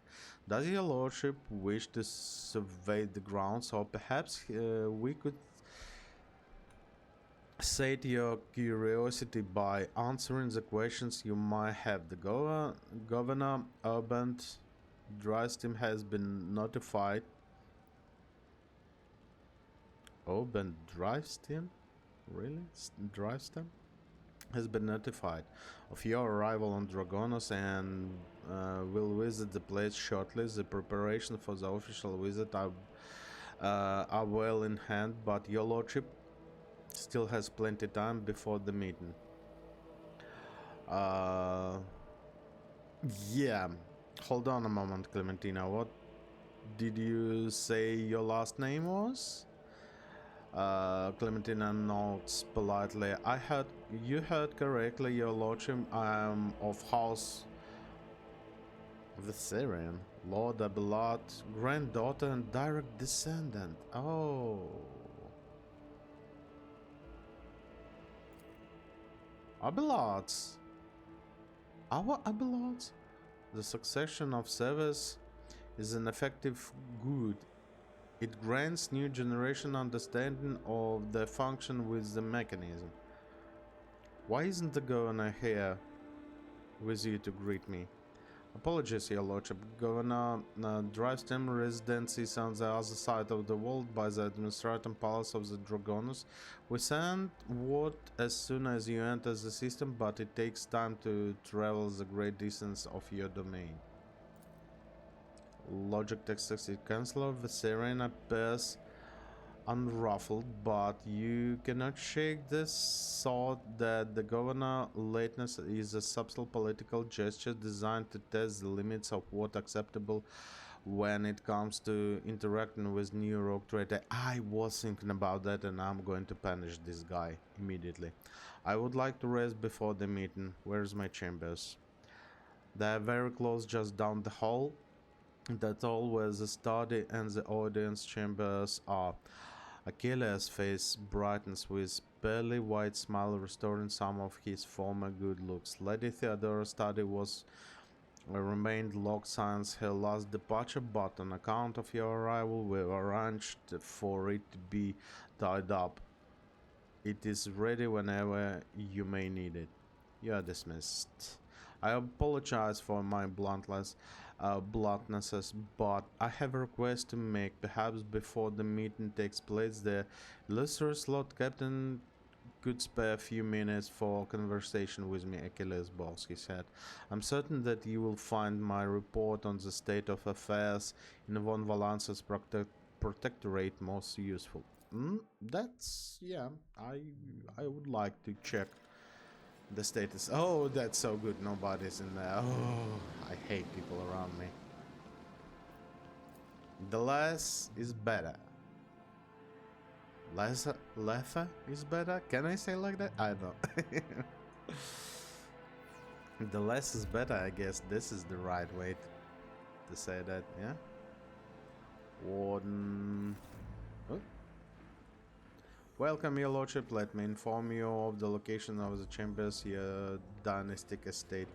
S1: Does your lordship wish to survey the grounds, or perhaps we could sate your curiosity by answering the questions you might have? The Governor Urban Drystim has been notified. Urban Drystim? Really? Drystim? Has been notified of your arrival on Dragonos and will visit the place shortly. The preparation for the official visit are well in hand, but your lordship still has plenty time before the meeting. Yeah. Hold on a moment, Clementina. What did you say your last name was? Clementina nods politely. You heard correctly, your lordship. I am of House Viserion, Lord Abelard, granddaughter and direct descendant. Oh. Abelards. Our Abelards? The succession of service is an effective good. It grants new generation understanding of the function with the mechanism. Why isn't the governor here with you to greet me? Apologies, your lordship. Governor Drystem residence is on the other side of the world by the administrative palace of the Dragonos. We send word as soon as you enter the system, but it takes time to travel the great distance of your domain. Logitech Succeed Chancellor Viserion appears unruffled, but you cannot shake this thought that the governor lateness is a subtle political gesture designed to test the limits of what's acceptable when it comes to interacting with new rogue trader. I was thinking about that, and I'm going to punish this guy immediately. I would like to rest before the meeting. Where's my chambers? They're very close, just down the hall. That's all where the study and the audience chambers are. Achilles' face brightens with barely white smile, restoring some of his former good looks. Lady Theodora's study remained locked since her last departure, but on account of your arrival, we've arranged for it to be tied up. It is ready whenever you may need it. You are dismissed. I apologize for my bluntnesses, but I have a request to make. Perhaps before the meeting takes place, the illustrious Lord Captain could spare a few minutes for conversation with me, Achilles boss, he said. I'm certain that you will find my report on the state of affairs in von Valance's protectorate most useful. That's, yeah, I would like to check the status. Oh, that's so good. Nobody's in there. Oh, I hate people around me. The less is better. Lesser is better? Can I say like that? I don't. The less is better, I guess this is the right way to say that, yeah? Warden... Oh. Welcome, your lordship. Let me inform you of the location of the chambers, your dynastic estate.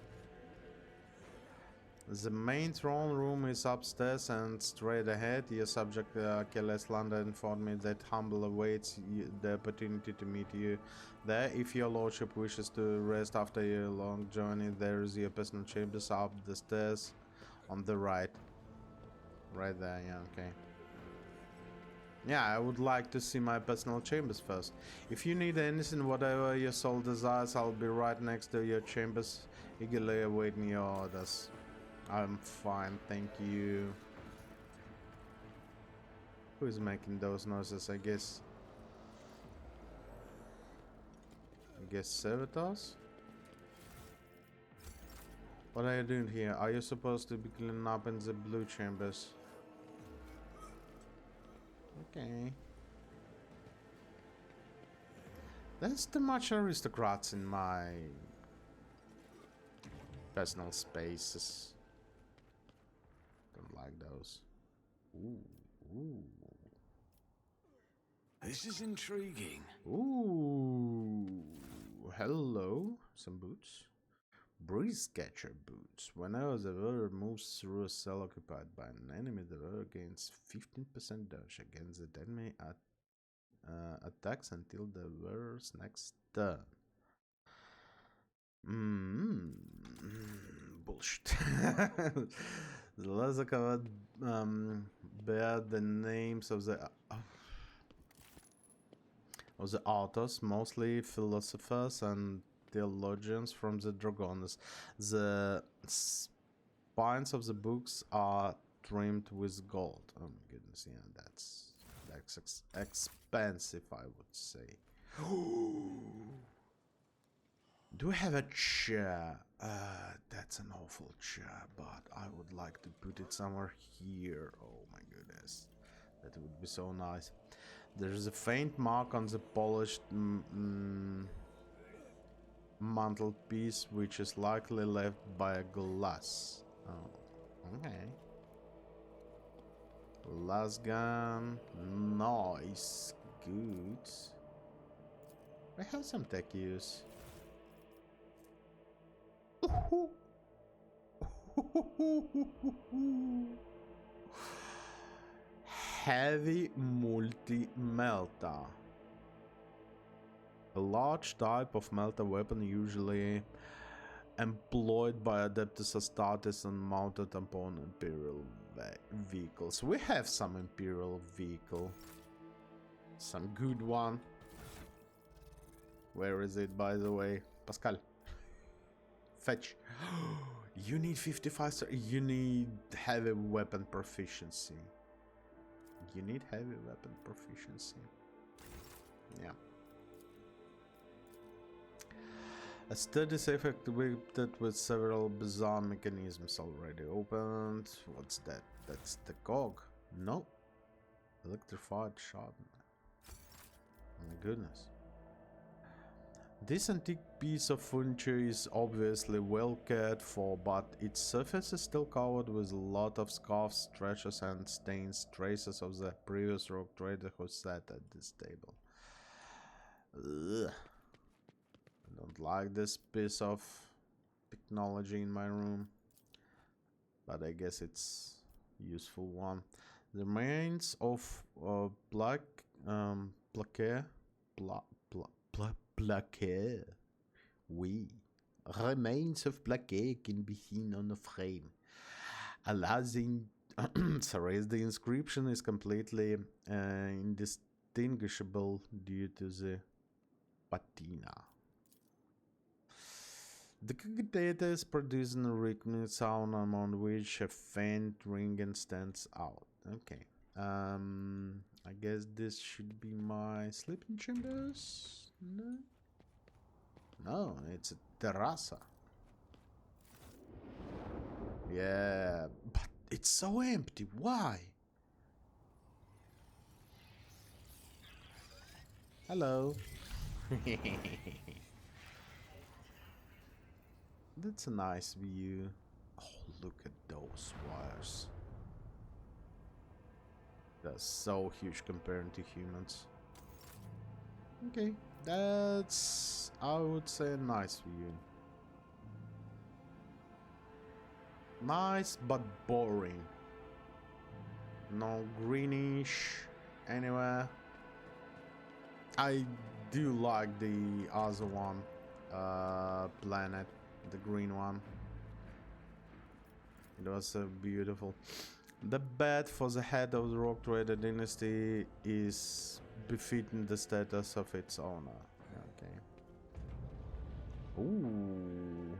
S1: The main throne room is upstairs and straight ahead. Your subject, Achilles Landa, informed me that humble awaits the opportunity to meet you there. If your lordship wishes to rest after your long journey, there is your personal chambers up the stairs on the right. Right there, yeah, okay. Yeah, I would like to see my personal chambers first. If you need anything, whatever your soul desires, I'll be right next to your chambers, eagerly awaiting your orders. I'm fine, thank you. Who is making those noises? I guess servitors? What are you doing here? Are you supposed to be cleaning up in the blue chambers? Okay. There's too much aristocrats in my personal spaces. Don't like those. Ooh, ooh.
S6: This is intriguing.
S1: Ooh. Hello. Some boots. Breeze catcher boots. Whenever the wearer moves through a cell occupied by an enemy, the wearer gains 15% dodge against the enemy attacks until the wearer's next turn. Bullshit. The leather covered bear the names of the authors, mostly philosophers and theologians from the Dragones. The spines of the books are trimmed with gold. Oh my goodness, yeah, that's expensive, I would say. Do we have a chair? That's an awful chair, but I would like to put it somewhere here. Oh my goodness, that would be so nice. There's a faint mark on the polished mantelpiece, which is likely left by a glass. Oh, okay. Last gun, nice, good. I have some tech use. Heavy multi-melta. A large type of melta weapon usually employed by Adeptus Astartes and mounted upon Imperial vehicles. We have some Imperial vehicle. Some good one. Where is it, by the way? Pascal. Fetch. You need 55 star. You need heavy weapon proficiency. You need heavy weapon proficiency. Yeah. A steady safe activated with several bizarre mechanisms already opened. What's that? That's the cog. No. Electrified sharpener. Oh my goodness. This antique piece of furniture is obviously well cared for, but its surface is still covered with a lot of scuffs, scratches and stains, traces of the previous rogue trader who sat at this table. Ugh. I don't like this piece of technology in my room, but I guess it's a useful one. The remains of plaque, oui. Remains of plaque can be seen on the frame. Alas, sorry, the inscription is completely indistinguishable due to the patina. The data is producing a rhythmic sound among which a faint ringing stands out. Okay. I guess this should be my sleeping chambers? No? No, it's a terraza. Yeah, but it's so empty. Why? Hello. That's a nice view. Oh, look at those wires. They're so huge compared to humans. Okay, that's, I would say, a nice view. Nice but boring. No greenish anywhere. I do like the other one, planet, the green one. It was so beautiful. The bet for the head of the Rock Trader dynasty is befitting the status of its owner. Okay. Ooh.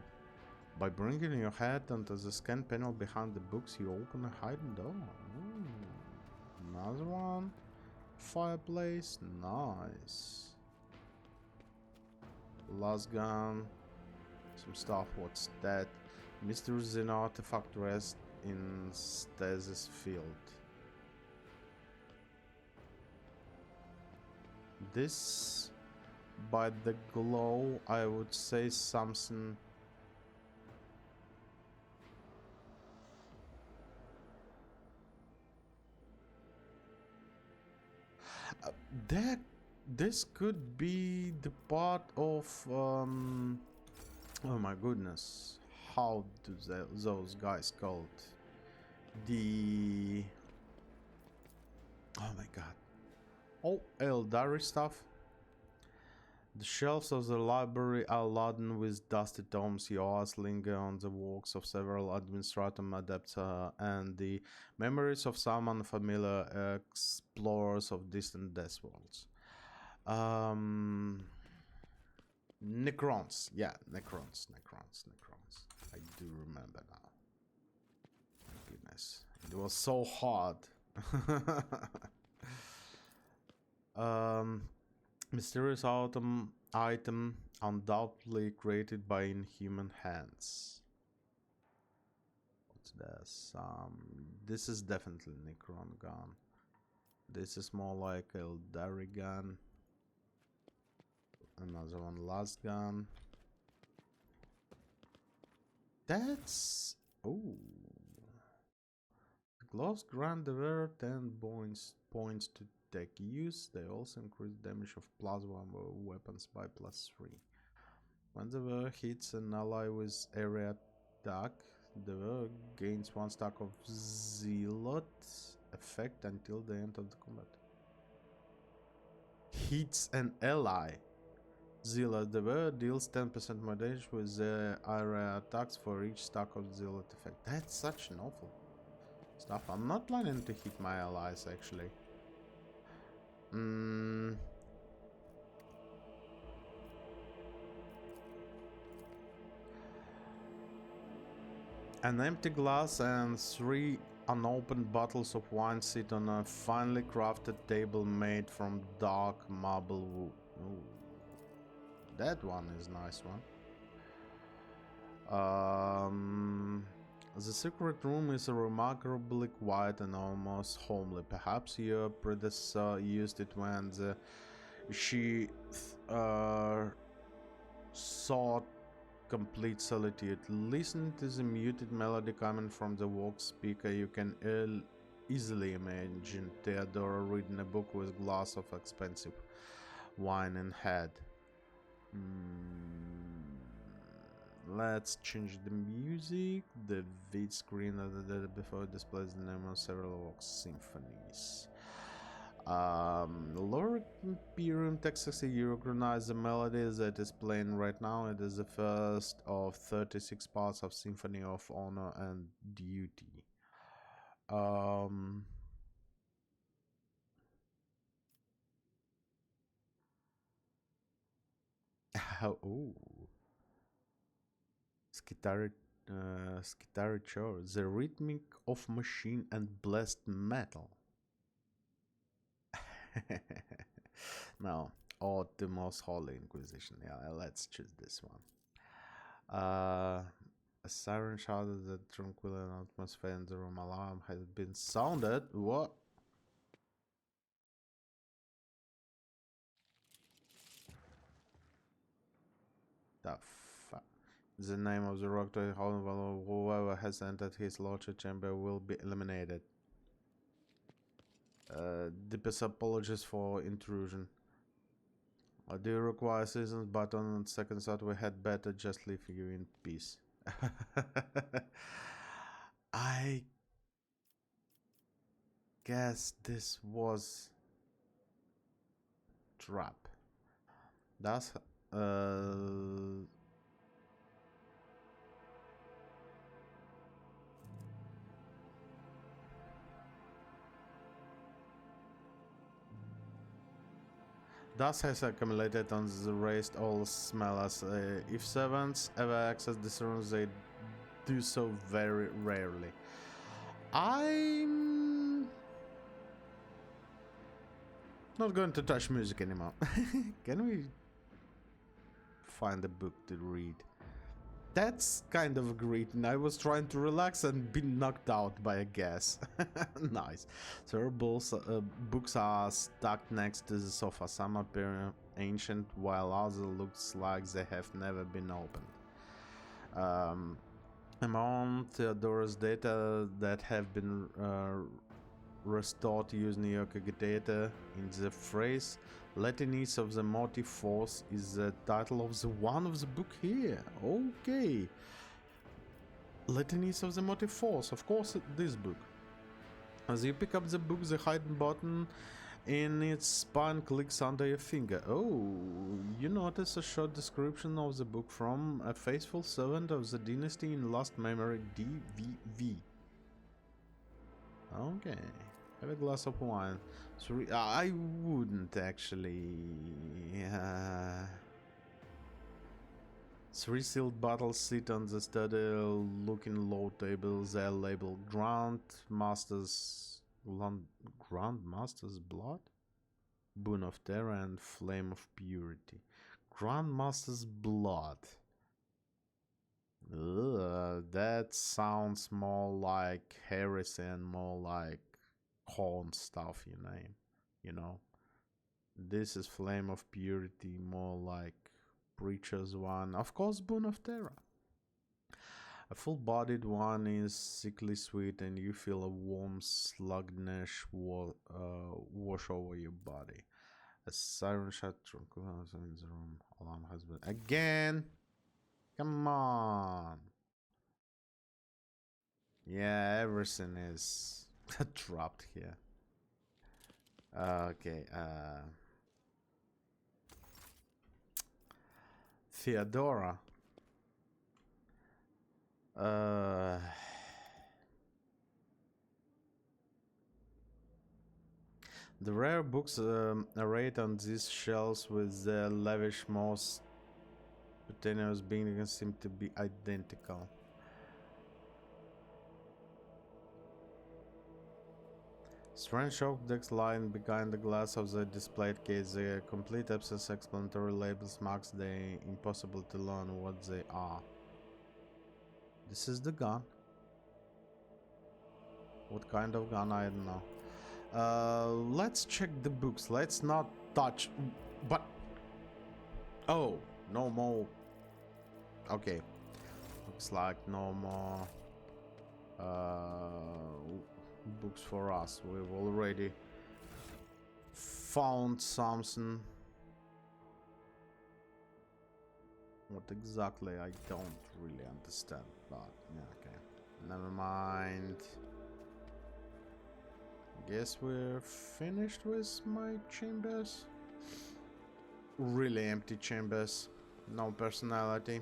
S1: By bringing your head onto the scan panel behind the books, you open a hidden door. Ooh. Another one. Fireplace. Nice. Last gun. Some stuff. What's that? Mysteries in artifact rest in stasis field. This, by the glow, I would say something. That this could be the part of oh my goodness, how do those guys called the oh my god, oh Eldari stuff. The shelves of the library are laden with dusty tomes. Your eyes linger on the works of several administratum adepts and the memories of some unfamiliar explorers of distant death worlds. Necrons. Yeah, Necrons. I do remember now. My goodness. It was so hard. Mysterious item undoubtedly created by inhuman hands. What's this? This is definitely Necron gun. This is more like Eldari gun. Another one, last gun. That's oh. The gloves grant the wearer 10 points to tech use. They also increase damage of plasma weapons by +3. When the wearer hits an ally with area attack, the wearer gains 1 stack of zealot effect until the end of the combat. Hits an ally. Zealot. The wearer deals 10% more damage with the area attacks for each stack of zealot effect. That's such an awful stuff. I'm not planning to hit my allies actually. An empty glass and 3 unopened bottles of wine sit on a finely crafted table made from dark marble wood. Ooh. That one is a nice one. The secret room is remarkably quiet and almost homely. Perhaps your predecessor used it when she sought complete solitude. Listening to the muted melody coming from the work speaker, you can easily imagine Theodora reading a book with a glass of expensive wine in hand. Let's change the music. The vid screen of the before displays the name of several Vox symphonies. Lower Imperium Texas, you recognize the melody that is playing right now. It is the first of 36 parts of Symphony of Honor and Duty. Oh. Skitarichor, the rhythmic of machine and blessed metal. No, or the most holy inquisition. Yeah, let's choose this one. A siren shouted that tranquil atmosphere in the room. Alarm had been sounded. What? The fuck? The name of the rock to whoever has entered his lordship chamber will be eliminated. Deepest apologies for intrusion. I do require assistance, but on the second thought we had better just leave you in peace. I guess this was trap. That's Dust has accumulated on the raised all smellers. If servants ever access these rooms, they do so very rarely. I'm not going to touch music anymore. Can we find a book to read? That's kind of greeting. I was trying to relax and been knocked out by a gas. Nice. Several books are stacked next to the sofa. Some appear ancient, while others looks like they have never been opened. Among Theodora's data that have been restored using Yoga data, in the phrase Latinis of the Motive Force is the title of the one of the book here. Okay. Latinis of the Motive Force, of course this book. As you pick up the book, the hidden button in its spine clicks under your finger. Oh, you notice a short description of the book from a faithful servant of the dynasty in Lost Memory DVV. Okay. Have a glass of wine. Sorry, I wouldn't actually. Three sealed bottles sit on the sturdy-looking low table. They're labeled Grandmaster's Blood, Boon of Terror, and Flame of Purity. Grandmaster's Blood. Ugh, that sounds more like heresy and more like corn stuff, you know. This is Flame of Purity, more like Preacher's one. Of course, Boon of Terror. A full-bodied one is sickly sweet, and you feel a warm sluggish wash over your body. A siren shot in the room. Alarm has been again. Come on. Yeah, everything is dropped here. Okay. Theodora. The rare books arrayed on these shelves with the lavish, most spontaneous beings seem to be identical. Strange objects lying behind the glass of the displayed case. The complete absence explanatory labels marks the impossible to learn what they are. This is the gun. What kind of gun? I don't know. Let's check the books. Let's not touch. But oh, no more. Okay, looks like no more books for us. We've already found something. What exactly? I don't really understand. But yeah, okay. Never mind. Guess we're finished with my chambers. Really empty chambers. No personality.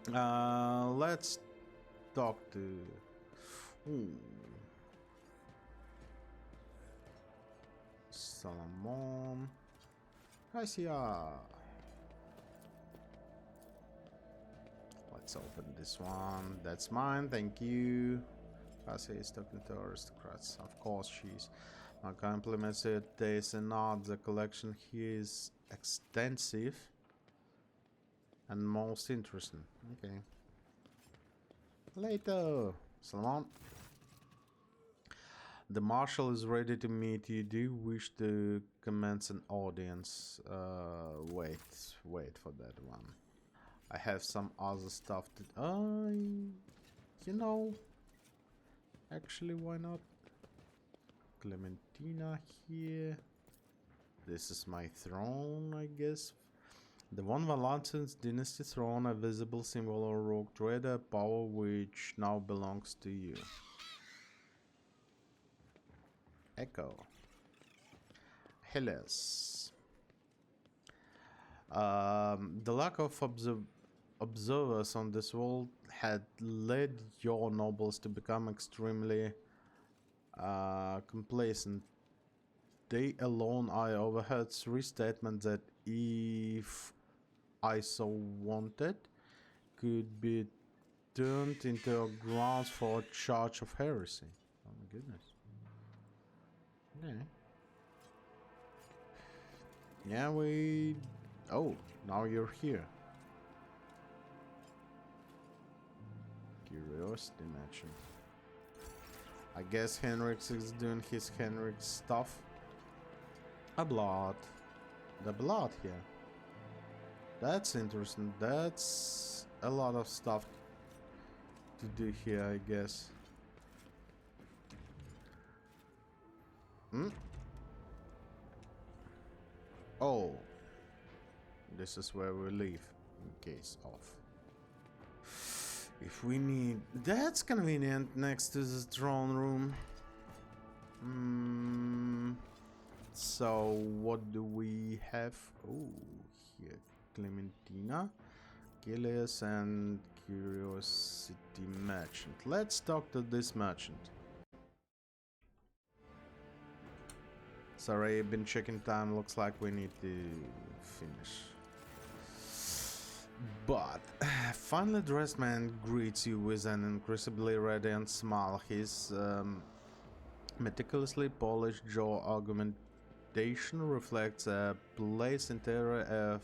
S1: Let's talk to... Ooh. Solomon. Gracia. Let's open this one. That's mine, thank you. Gracia is talking to aristocrats. Of course she's. My compliments to taste and art. The collection here is extensive and most interesting. Okay. Later, Solomon. The marshal is ready to meet you. Do you wish to commence an audience? Wait for that one. I have some other stuff to... you know... Actually, why not? Clementina here. This is my throne, I guess. The Von Valentin's dynasty throne, a visible symbol of rogue trader power which now belongs to you. Echo. Hellas. The lack of observers on this world had led your nobles to become extremely complacent day alone, I overheard 3 statements that, if I so wanted, could be turned into a grounds for a charge of heresy. Oh my goodness. Okay. Yeah, we... Oh, now you're here. Curiosity mentioned. I guess Henrix is doing his Henrix stuff. A blood. The blood here. That's interesting. That's a lot of stuff to do here, I guess. Hmm? Oh. This is where we leave. In case of. If we need... That's convenient next to the throne room. So, what do we have? Oh, here. Clementina, Gilius, and Curiosity Merchant. Let's talk to this merchant. Sorry, I've been checking time. Looks like we need to finish. But finally dressed man greets you with an increasingly radiant smile. His meticulously polished jaw augmentation reflects a place interior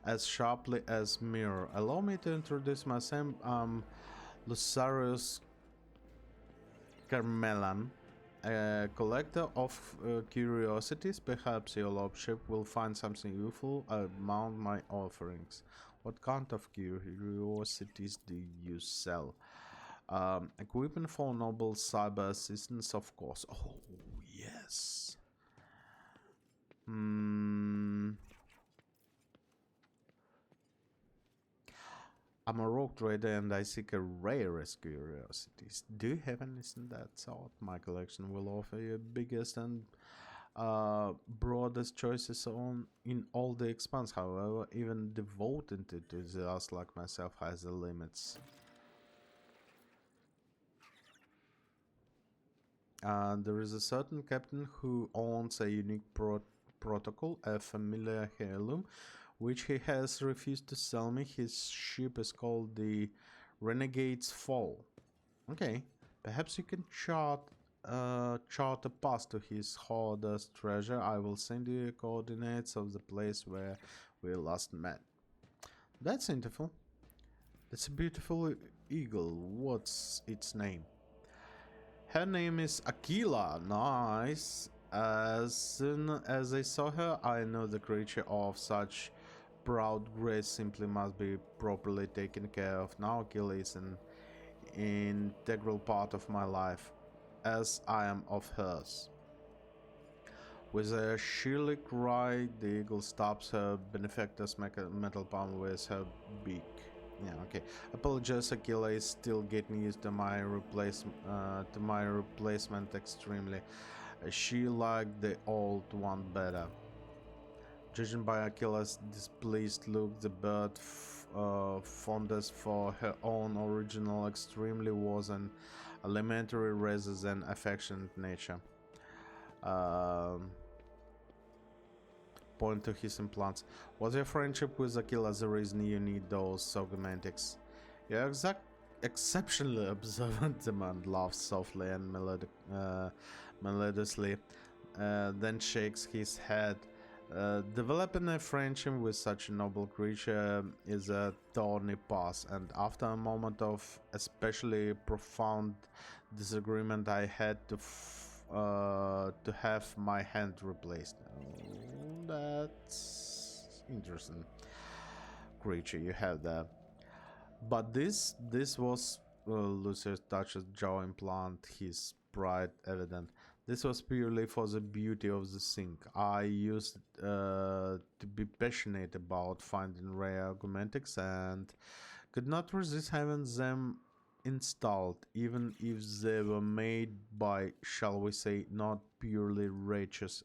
S1: as sharply as mirror. Allow me to introduce myself. Lucarius Carmelan, a collector of curiosities. Perhaps your lordship will find something useful among my offerings. What kind of curiosities do you sell? Equipment for noble cyber assistance, of course. Oh, yes. I'm a rogue trader and I seek a rarest curiosities. Do you have anything that sort? My collection will offer you biggest and broadest choices in all the expanse. However, even devoted enthusiast like myself has the limits. There is a certain captain who owns a unique protocol, a familiar heirloom, which he has refused to sell me. His ship is called the Renegade's Fall. Okay, perhaps you can chart a path to his hoarder's treasure. I will send you coordinates of the place where we last met. That's beautiful. That's a beautiful eagle. What's its name? Her name is Aquila. Nice. As soon as I saw her, I know the creature of such proud grace simply must be properly taken care of. Now Aquila is an integral part of my life, as I am of hers. With a shrilly cry, the eagle stops her benefactor's metal palm with her beak. Yeah, okay. Apologize, Aquila is still getting used to my replacement extremely. She liked the old one better. Judging by Aquila's displeased look, the bird fondness for her own original extremely was an elementary rather than affectionate nature. Point to his implants. Was your friendship with Aquila the reason you need those augmentics? You're exceptionally observant, the man laughs softly and melodiously, then shakes his head. Developing a friendship with such a noble creature is a thorny path, and after a moment of especially profound disagreement, I had to have my hand replaced. Oh, that's interesting creature you have there. But this was Lucius touches jaw implant, his pride evident. This was purely for the beauty of the thing. I used to be passionate about finding rare augmentics and could not resist having them installed, even if they were made by, shall we say, not purely righteous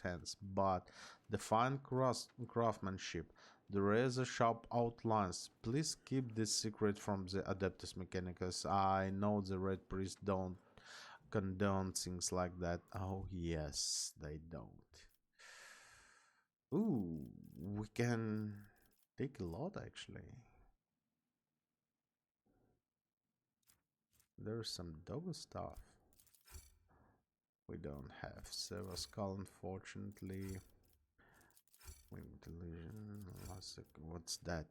S1: hands, but the fine craftsmanship, the razor sharp outlines. Please keep this secret from the Adeptus Mechanicus. I know the Red Priest don't condone things like that. Oh yes, they don't. Ooh, we can take a lot actually. There's some dog stuff. We don't have Silver Skull, unfortunately. Wing Delusion. What's that?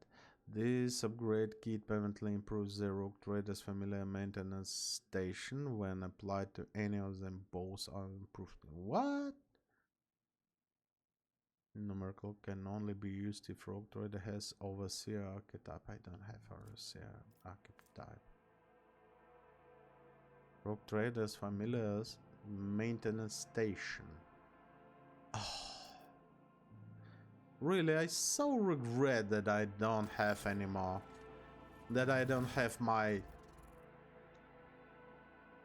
S1: This upgrade kit permanently improves the Rogue Trader's familiar maintenance station when applied to any of them. Both are improved. What? Numerical can only be used if Rogue Trader has Overseer archetype. I don't have Overseer archetype. Rogue Trader's familiars maintenance station. Oh. Really, I so regret that I don't have anymore. That I don't have my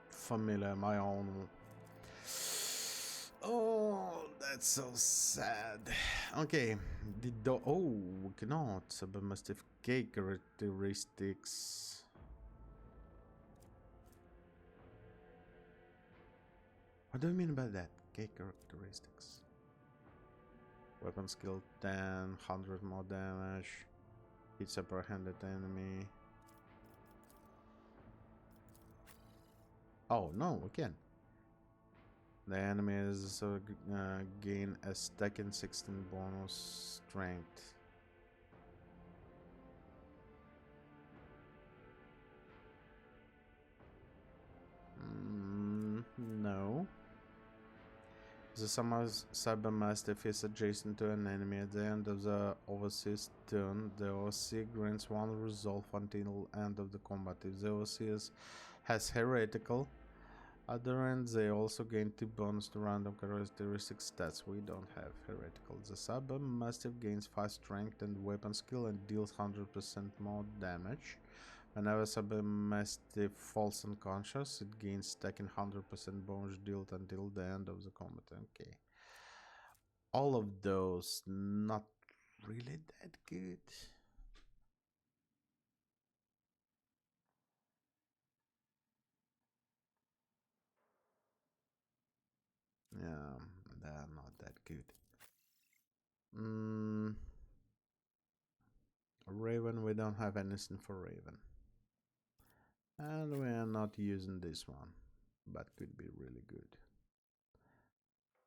S1: familiar, my own. Oh, that's so sad. Okay, oh, we cannot. Submassive K characteristics. What do you mean by that? K characteristics. Weapon skill 10, 100 more damage. Hits upper-handed enemy. Oh, no, we can. The enemies gain a stacking 16 bonus strength. No. The Cybermastiff is adjacent to an enemy at the end of the Overseer's turn. The Overseer grants one resolve until end of the combat. If the Overseer has Heretical, at the end they also gain 2 bonus to random characteristic stats. We don't have Heretical. The Cybermastiff gains 5 strength and weapon skill and deals 100% more damage. Whenever Cybermastiff falls unconscious, it gains stacking 100% bonus dealt until the end of the combat. Okay. All of those not really that good. Yeah, they're not that good. Raven, we don't have anything for Raven. And we are not using this one, but could be really good.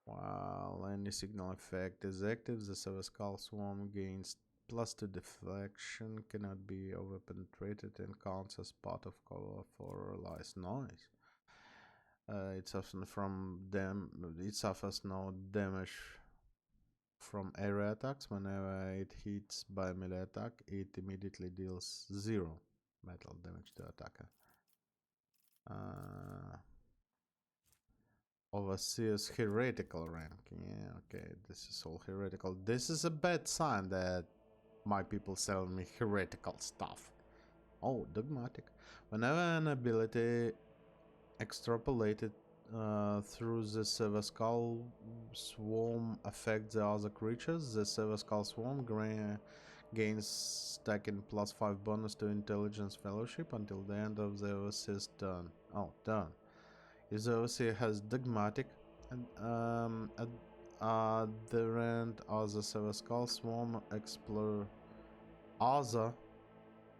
S1: While any signal effect is active, the Silver Skull Swarm gains +2 deflection, cannot be overpenetrated, and counts as part of cover for lies noise. It suffers no damage from area attacks. Whenever it hits by melee attack, it immediately deals 0 metal damage to attacker. Overseer's heretical rank. Yeah, okay, this is all heretical. This is a bad sign that my people sell me heretical stuff. Oh, dogmatic. Whenever an ability extrapolated through the Silver Skull Swarm affects the other creatures, the Silver Skull Swarm gains stacking +5 bonus to Intelligence Fellowship until the end of the Overseer's turn. Oh, turn. If the Overseer has dogmatic, and at the end of the Silver Skull Swarm explore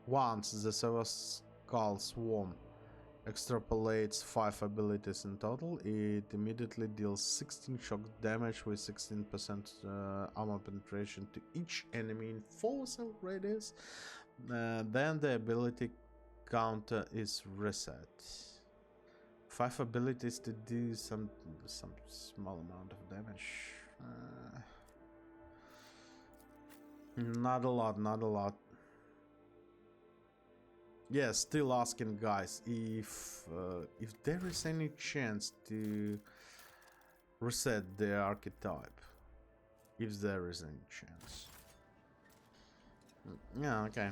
S1: once the Silver Skull Swarm extrapolates 5 abilities in total, it immediately deals 16 shock damage with 16% armor penetration to each enemy in 4 cell radius. Then the ability counter is reset. 5 abilities to do some small amount of damage. Not a lot. Yeah, still asking, guys, if there is any chance to reset the archetype. If there is any chance. Yeah, okay.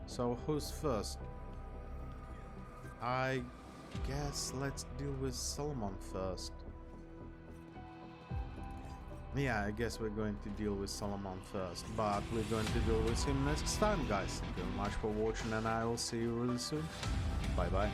S1: So who's first? I guess let's deal with Solomon first. Yeah, I guess we're going to deal with Solomon first, but we're going to deal with him next time, guys. Thank you very much for watching, and I will see you really soon. Bye bye.